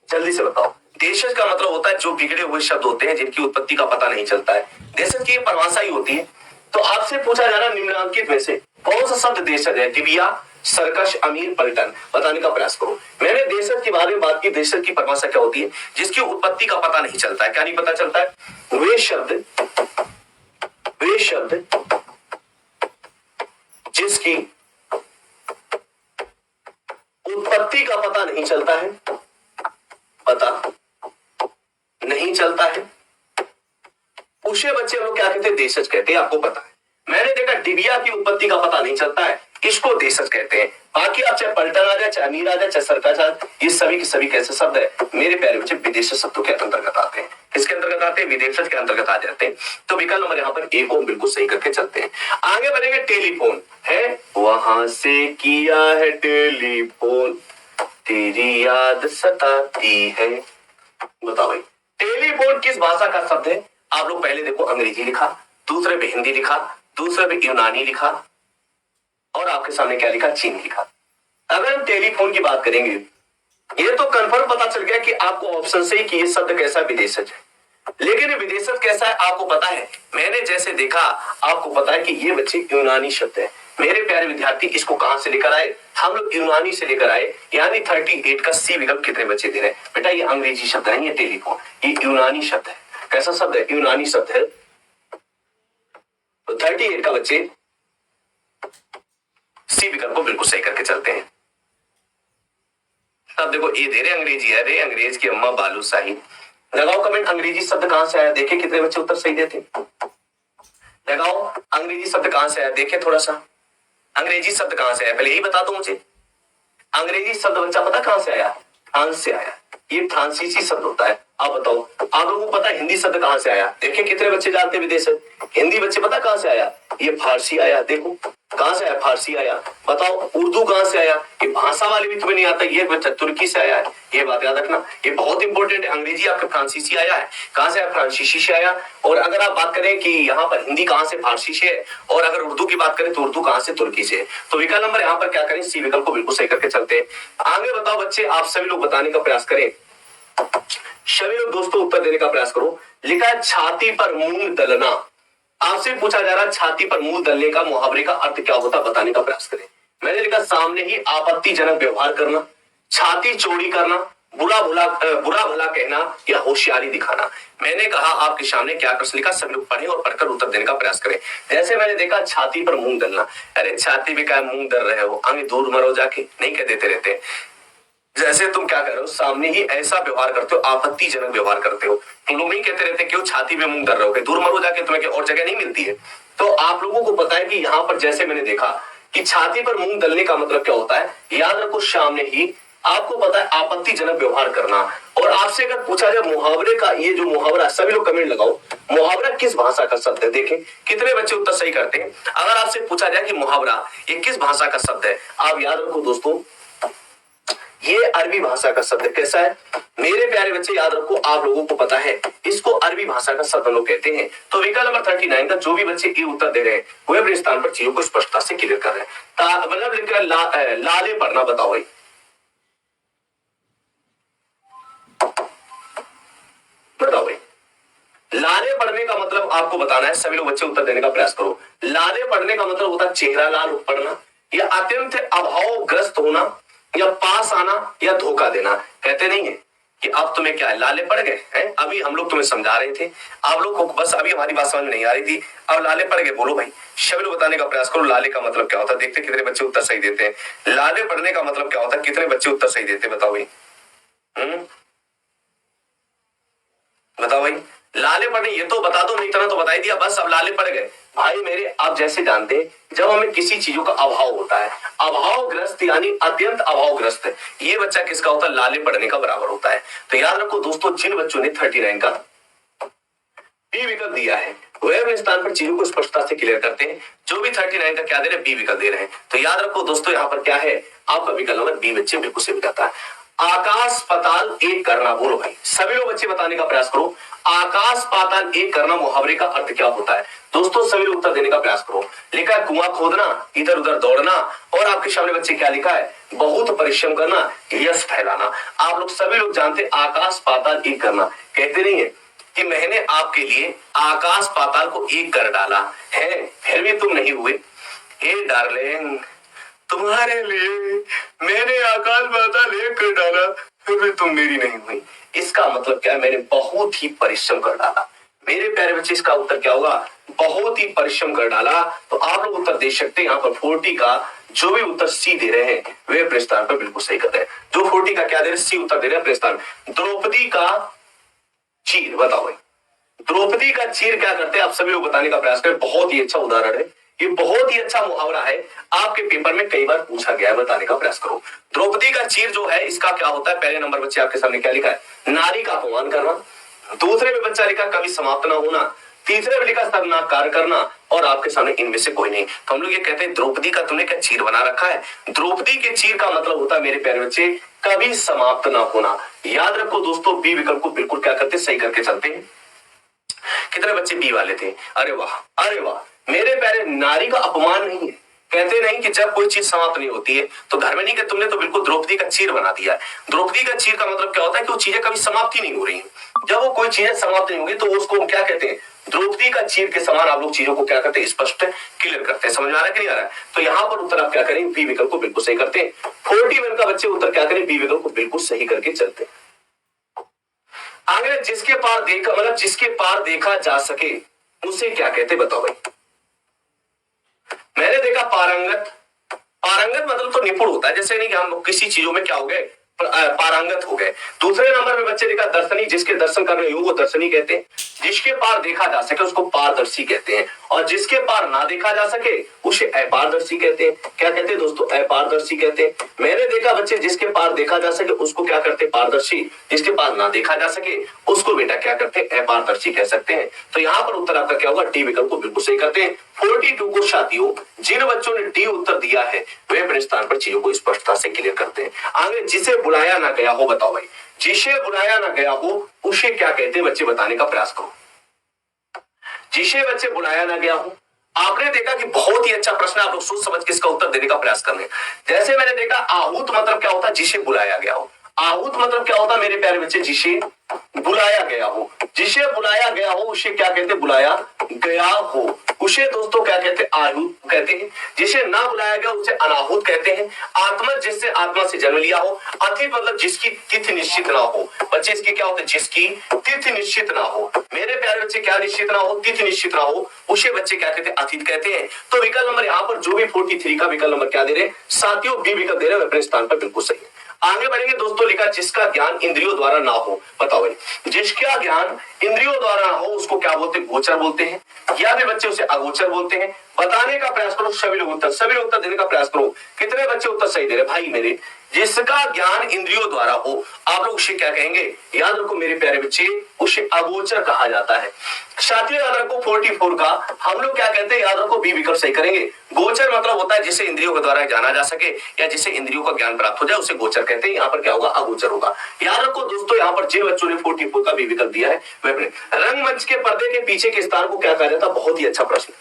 जल्दी से बताओ। देशज का मतलब होता है जो बिगड़े हुए शब्द होते हैं जिनकी उत्पत्ति का पता नहीं चलता है, देशज की परिभाषा ही होती है। तो आपसे पूछा जा रहा है निम्नलिखित में से कौन सा शब्द देशज है, डिबिया, सर्कस, अमीर, पलटन, बताने का प्रयास करो। मैंने देशज के बारे में बात की, देशज की परिभाषा क्या होती है, जिसकी उत्पत्ति का पता नहीं चलता है। क्या नहीं पता चलता है, वे शब्द जिसकी उत्पत्ति का पता नहीं चलता है, पता नहीं चलता है, उसे बच्चे लोग क्या कहते हैं, देशज कहते हैं। आपको पता है, मैंने देखा डिबिया की उत्पत्ति का पता नहीं चलता है, इसको देशज कहते हैं। बाकी आप चाहे पलटन आ जाए, चाहे अमीर आ जाए, चाहे सर्कस आ जाए, ये सभी के सभी कैसे शब्द है, मेरे प्यारे बच्चे, विदेशी शब्दों के अंतर्गत आते हैं। किसके अंतर्गत आते हैं, विदेशज के अंतर्गत आ जाते हैं। तो विकल्प नंबर यहाँ पर ए को बिल्कुल सही करके चलते हैं। आगे बढ़ेंगे, टेलीफोन है, वहां से किया है टेलीफोन, तेरी याद सताती है। बताओ भाई, टेलीफोन किस भाषा का शब्द है। आप लोग पहले देखो, अंग्रेजी लिखा, दूसरे पे हिंदी लिखा, दूसरे पे यूनानी लिखा, और आपके सामने क्या लिखा, चीन लिखा। अगर हम टेलीफोन की बात करेंगे, ये तो कंफर्म पता चल गया कि आपको ऑप्शन से ही कि ये शब्द कैसा विदेशज है। लेकिन विदेशज कैसा है आपको पता है, मैंने जैसे देखा आपको पता है कि ये बच्चे यूनानी शब्द है। मेरे प्यारे विद्यार्थी, इसको कहां से लेकर आए, हम लोग यूनानी से लेकर आए, यानी 38 का सी विकल्प कितने बच्चे दे रहे हैं। बेटा ये अंग्रेजी शब्द है, ये टेलीफोन, ये यूनानी शब्द है। कैसा शब्द है, यूनानी शब्द है। तो 38 का बच्चे सी विकल्प को बिल्कुल सही करके चलते हैं। अब देखो ये दे रहे अंग्रेजी है, रे अंग्रेज की अम्मा बालूशाही। लगाओ कमेंट, अंग्रेजी शब्द कहां से आया, देखे कितने बच्चे उत्तर सही देते। लगाओ अंग्रेजी शब्द कहां से आया, देखे थोड़ा सा, अंग्रेजी शब्द कहां से आया, पहले यही बता दो मुझे। अंग्रेजी शब्द बच्चा पता कहां से आया, फ्रांस से आया। ये फ्रांसीसी शब्द होता है। आप बताओ, आप लोगों को पता है हिंदी शब्द कहां से आया, देखें कितने बच्चे जानते विदेश। हिंदी बच्चे पता कहां से आया, ये फारसी आया। देखो कहां से आया, फारसी आया। बताओ उर्दू कहां से आया, ये भाषा वाले भी तुम्हें नहीं आता, ये बच्चा तुर्की से आया है। ये बात याद रखना, ये बहुत इंपॉर्टेंट है। अंग्रेजी आपके फ्रांसीसी आया है, कहां से आया, फ्रांसीसी से आया। और अगर आप बात करें कि यहाँ पर हिंदी कहां से, फारसी से है, और अगर उर्दू की बात करें तो उर्दू कहां से, तुर्की से। तो विकल्प नंबर यहाँ पर क्या करें, सी विकल्प को बिल्कुल सही करके चलते हैं। आगे बताओ बच्चे, आप सभी लोग बताने का प्रयास करें, सभी लोग दोस्तों उत्तर देने का प्रयास करो। लिखा है छाती पर मूंग दलना। आपसे पूछा जा रहा है छाती पर मूंग दलने का मुहावरे का अर्थ क्या होता है, बताने का प्रयास करें। मैंने लिखा सामने ही आपत्तिजनक व्यवहार करना, छाती चौड़ी करना, बुरा भला कहना या होशियारी दिखाना। मैंने कहा आपके सामने क्या प्रश्न लिखा, सभी लोग पढ़ें और पढ़कर उत्तर देने का प्रयास करें। जैसे मैंने देखा छाती पर मूंग दलना, अरे छाती पे क्या मूंग दल रहे हो, आगे दूर मरो जाके, नहीं कह देते रहते। जैसे तुम क्या कर रहे हो, सामने ही ऐसा व्यवहार करते हो, आपत्तिजनक व्यवहार करते हो, तुम लोग नहीं कहते रहते क्यों छाती पे मूंग दल रहे हो, दूर मरो जाके, तुम्हें और जगह नहीं मिलती है। तो आप लोगों को पता है कि यहाँ पर जैसे मैंने देखा कि छाती पर मूंग दलने का मतलब क्या होता है, याद रखो सामने ही आपको पता है आपत्तिजनक व्यवहार करना। और आपसे अगर पूछा जाए मुहावरे का, ये जो मुहावरा, सभी लोग कमेंट लगाओ, मुहावरा किस भाषा का शब्द है, देखें कितने बच्चे उत्तर सही करते हैं। अगर आपसे पूछा जाए कि मुहावरा ये किस भाषा का शब्द है, आप याद रखो दोस्तों ये अरबी भाषा का शब्द कैसा है, मेरे प्यारे बच्चे याद रखो, आप लोगों को पता है इसको अरबी भाषा का शब्द लोग कहते हैं। तो विकल्प नंबर 39 का जो भी बच्चे ये उत्तर दे रहे हैं वो अपने स्थान पर चीजों को स्पष्टता से क्लियर कर रहे हैं। मतलब लिख रहे लाले पढ़ना, बताओ भाई, बताओ भाई, लाले पढ़ने का मतलब आपको बताना है, सभी लोग बच्चे उत्तर देने का प्रयास करो। लाले पढ़ने का मतलब होता है चेहरा लाल पड़ना, या अत्यंत अभावग्रस्त होना, या पास आना, या धोखा देना। कहते नहीं है कि अब तुम्हें क्या है, लाले पड़ गए हैं, अभी हम लोग तुम्हें समझा रहे थे, आप लोग को बस अभी हमारी बात समझ में नहीं आ रही थी, अब लाले पड़ गए, बोलो भाई, सभी लोग बताने का प्रयास करो लाले का मतलब क्या होता है। देखते कितने बच्चे उत्तर सही देते हैं। लाले पढ़ने का मतलब क्या होता है, कितने बच्चे उत्तर सही देते हैं, बताओ भाई। बताओ भाई, लाले पड़े, ये तो बता दो, नहीं इतना तो बता ही दिया, बस अब लाले पड़ गए। भाई मेरे, आप जैसे जानते हैं जब हमें किसी चीजों का अभाव होता है, अभावग्रस्त यानी अत्यंत अभावग्रस्त, ये बच्चा किसका होता है, लाले पड़ने का बराबर होता है। तो याद रखो दोस्तों, जिन बच्चों ने 39 का बी विकल्प दिया है वह अपने स्थान पर चीजों को स्पष्टता से क्लियर करते हैं। जो भी 39 का क्या दे रहे हैं, बी विकल्प दे रहे हैं। तो याद रखो दोस्तों, यहाँ पर क्या है, आपका विकल्प नंबर बी बच्चे बिल्कुल सही जाता है। आकाश पाताल एक करना, बोलो भाई, सभी लोग बच्चे बताने का प्रयास करो। आकाश पाताल एक करना मुहावरे का अर्थ क्या होता है दोस्तों, सभी लोग उत्तर देने का प्रयास करो। लिखा है कुआं खोदना, इधर उधर दौड़ना, और आपके सामने बच्चे क्या लिखा है, बहुत परिश्रम करना, यश फैलाना। आप लोग सभी लोग जानते आकाश पाताल एक करना, कहते नहीं है कि मैंने आपके लिए आकाश पाताल को एक कर डाला है, फिर भी तुम नहीं हुए। हे डार्लिंग, तुम्हारे लिए मैंने आकाश पाताल एक कर डाला, फिर भी तुम मेरी नहीं हुई। इसका मतलब क्या है, मैंने बहुत ही परिश्रम कर डाला। मेरे प्यारे बच्चे, इसका उत्तर क्या होगा, बहुत ही परिश्रम कर डाला। तो आप लोग उत्तर दे सकते हैं। यहाँ पर 40 का जो भी उत्तर सी दे रहे हैं वे अपने स्थान पर बिल्कुल सही कर रहे हैं। जो 40 का क्या दे रहे हैं, सी उत्तर दे रहे हैं अपने स्थान। द्रौपदी का चीर, बताओ भाई, द्रौपदी का चीर क्या करते हैं, आप सभी लोग बताने का प्रयास करें। बहुत ही अच्छा उदाहरण है, ये बहुत ही अच्छा मुहावरा है, आपके पेपर में कई बार पूछा गया है, बताने का प्रयास करो। द्रौपदी का चीर जो है, इसका क्या होता है, पहले नंबर बच्चे आपके सामने क्या लिखा है, नारी का अपमान करना। दूसरे में बच्चा लिखा कभी समाप्त ना होना। तीसरे में लिखा सबना कार्य करना, और आपके सामने इनमें से कोई नहीं। तो हम लोग ये कहते हैं द्रौपदी का तूने क्या चीर बना रखा है। द्रौपदी के चीर का मतलब होता है मेरे प्यारे बच्चे, कभी समाप्त ना होना। याद रखो दोस्तों, बी विकल्प को बिल्कुल क्या करते, सही करके चलते हैं। कितने बच्चे बी वाले थे, अरे वाह, अरे वाह। मेरे प्यारे, नारी का अपमान नहीं है, कहते नहीं कि जब कोई चीज समाप्त नहीं होती है तो घर में नहीं, कि तुमने तो बिल्कुल द्रौपदी का चीर बना दिया है। द्रौपदी का चीर का मतलब क्या होता है कि वो चीजें कभी समाप्ति नहीं हो रही है। जब वो कोई चीजें समाप्त नहीं होगी तो उसको हम क्या कहते हैं, द्रौपदी का चीर के समान आप लोग चीजों को क्या करते हैं, स्पष्ट क्लियर करते हैं। समझ में आ रहा है कि नहीं आ रहा है। तो यहाँ पर उत्तर आप क्या करें, बी विकल्प को बिल्कुल सही करते हैं। 41 का बच्चे उत्तर क्या करें, बी विकल्प को बिल्कुल सही करके चलते हैं। आगे, जिसके पार देखा, मतलब जिसके पार देखा जा सके उसे क्या कहते, बताओ भाई। मैंने देखा पारंगत, पारंगत मतलब तो निपुण होता है, जैसे नहीं कि हम किसी चीजों में क्या हो गए, पारंगत हो गए। दूसरे नंबर में बच्चे देखा दर्शनी, जिसके दर्शन करने योग्य वो दर्शनी कहते हैं। जिसके पार देखा जा सके उसको पारदर्शी कहते हैं, और जिसके पार ना देखा जा सके उसे अपारदर्शी कहते हैं। क्या कहते हैं दोस्तों, अपारदर्शी कहते हैं। मैंने देखा बच्चे, जिसके पार देखा जा सके उसको क्या करते हैं, पारदर्शी। जिसके पार ना देखा जा सके उसको बेटा क्या करते हैं, अपारदर्शी कह सकते हैं। तो यहाँ पर उत्तर आपका क्या होगा, डी विकल्प को बिल्कुल सही करते हैं। 42 को साथियों, जिन बच्चों ने डी उत्तर दिया है वे अपने स्थान पर चीजों को स्पष्टता से क्लियर करते हैं। आगे, जिसे बुलाया ना गया हो, बताओ भाई, जिसे बुलाया ना गया हो उसे क्या कहते हैं, बच्चे बताने का प्रयास करो। जिसे बच्चे बुलाया ना गया हो, आपने देखा कि बहुत ही अच्छा प्रश्न है, आप लोग सोच समझ के इसका उत्तर देने का प्रयास कर रहे हैं। जैसे मैंने देखा आहूत मतलब क्या होता है, जिसे बुलाया गया हो। आहूत मतलब क्या होता है मेरे प्यारे बच्चे? जिसे बुलाया गया हो, जिसे बुलाया गया हो उसे क्या कहते? बुलाया गया हो, उसे दोस्तों क्या कहते? आहूत कहते हैं। जिसे ना बुलाया गया उसे अनाहूत कहते हैं। आत्मा जिससे आत्मा से जन्म लिया हो। अतिथि मतलब जिसकी तिथि निश्चित ना हो। बच्चे इसकी क्या होते? जिसकी तिथि निश्चित ना हो। मेरे प्यारे बच्चे क्या निश्चित ना हो? तिथि निश्चित ना हो, उसे बच्चे क्या कहते? अतिथि कहते हैं। तो विकल्प नंबर यहाँ पर जो भी 43 का विकल्प नंबर क्या दे रहे? साथियों बी विकल्प दे रहे हैं, अपने स्थान पर बिल्कुल सही है। आगे बढ़ेंगे दोस्तों, लिखा जिसका ज्ञान इंद्रियों द्वारा ना हो। बताओ भाई, जिसका ज्ञान इंद्रियों द्वारा ना हो उसको क्या बोलते? गोचर बोलते हैं, या फिर बच्चे उसे अगोचर बोलते हैं। बताने का प्रयास करो, सभी लोग उत्तर देने का प्रयास करो। कितने बच्चे उत्तर सही दे रहे भाई मेरे? जिसका ज्ञान इंद्रियों द्वारा हो, आप लोग उसे क्या कहेंगे? याद रखो मेरे प्यारे बच्चे, उसे अगोचर कहा जाता है। साथियों याद रखो 44 का हम लोग क्या कहते हैं? याद रखो बी विकल्प सही करेंगे। गोचर मतलब होता है जिसे इंद्रियों के द्वारा जाना जा सके या जिसे इंद्रियों का ज्ञान प्राप्त हो जाए उसे गोचर कहते हैं। यहाँ पर क्या होगा? अगोचर होगा। याद रखो दोस्तों, यहाँ पर जिन बच्चों ने 44 का बी विकल्प दिया है वह अपने रंगमंच के पर्दे के पीछे के स्थान को क्या कहा जाता है? बहुत ही अच्छा प्रश्न,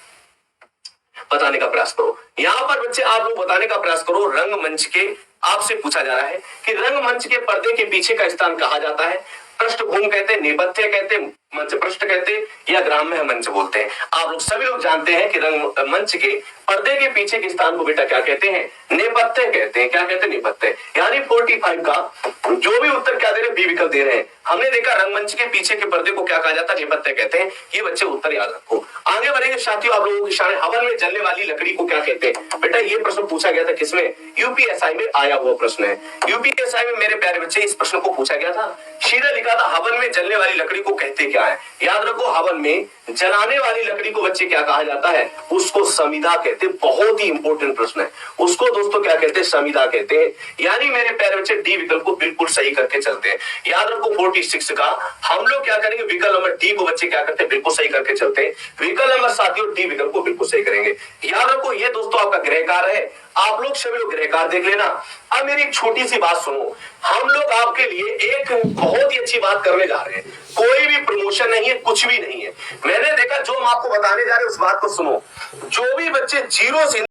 बताने का प्रयास करो। यहाँ पर बच्चे आप लोग बताने का प्रयास करो। रंगमंच के आपसे पूछा जा रहा है कि रंगमंच के पर्दे के पीछे का स्थान कहा जाता है? पृष्ठभूमि कहते, नेपथ्य कहते, मंच पृष्ठ कहते या ग्राम्य मंच बोलते हैं। आप लोग सभी लोग जानते हैं कि रंगमंच के पर्दे के पीछे के स्थान को बेटा क्या कहते हैं? नेपथ्य कहते हैं। क्या कहते हैं? नेपथ्य। यानी 45 का जो भी उत्तर क्या दे रहे? बी विकल्प दे रहे हैं। हमने देखा रंगमंच के पीछे के पर्दे को क्या कहा जाता है? नेपथ्य कहते हैं। ये बच्चे उत्तर याद रखो। आगे बढ़ेंगे साथियों, आप लोगों के सामने हवन में जलने वाली लकड़ी को क्या कहते हैं? बेटा ये प्रश्न पूछा गया था किसमें? यूपीएसआई में आया हुआ प्रश्न है। यूपीएसआई में मेरे प्यारे बच्चे इस प्रश्न को पूछा गया था। सीधा लिखा था हवन में जलने वाली लकड़ी को कहते क्या है? याद रखो हवन में जलाने वाली लकड़ी को बच्चे क्या कहा जाता है? उसको समिधा कहते हैं। बहुत ही इंपॉर्टेंट प्रश्न है। उसको दोस्तों क्या कहते हैं? समिधा कहते हैं। यानी मेरे प्यारे बच्चे डी विकल्प को बिल्कुल सही करके चलते हैं। याद रखो 46 का हम लोग क्या करेंगे? विकल्प नंबर डी को बच्चे क्या करते हैं? बिल्कुल सही करके चलते हैं। विकल्प नंबर साथियों डी विकल्प को बिल्कुल सही करेंगे। याद रखो ये दोस्तों आपका गृह कार्य है। आप लोग सभी लोग गृह कार्य देख लेना। अब मेरी एक छोटी सी बात सुनो, हम लोग आपके लिए एक बहुत ही अच्छी बात करने जा रहे हैं। कोई भी प्रमोशन नहीं है, कुछ भी नहीं है। मैंने देखा जो हम आपको बताने जा रहे हैं उस बात को सुनो। जो भी बच्चे जीरो से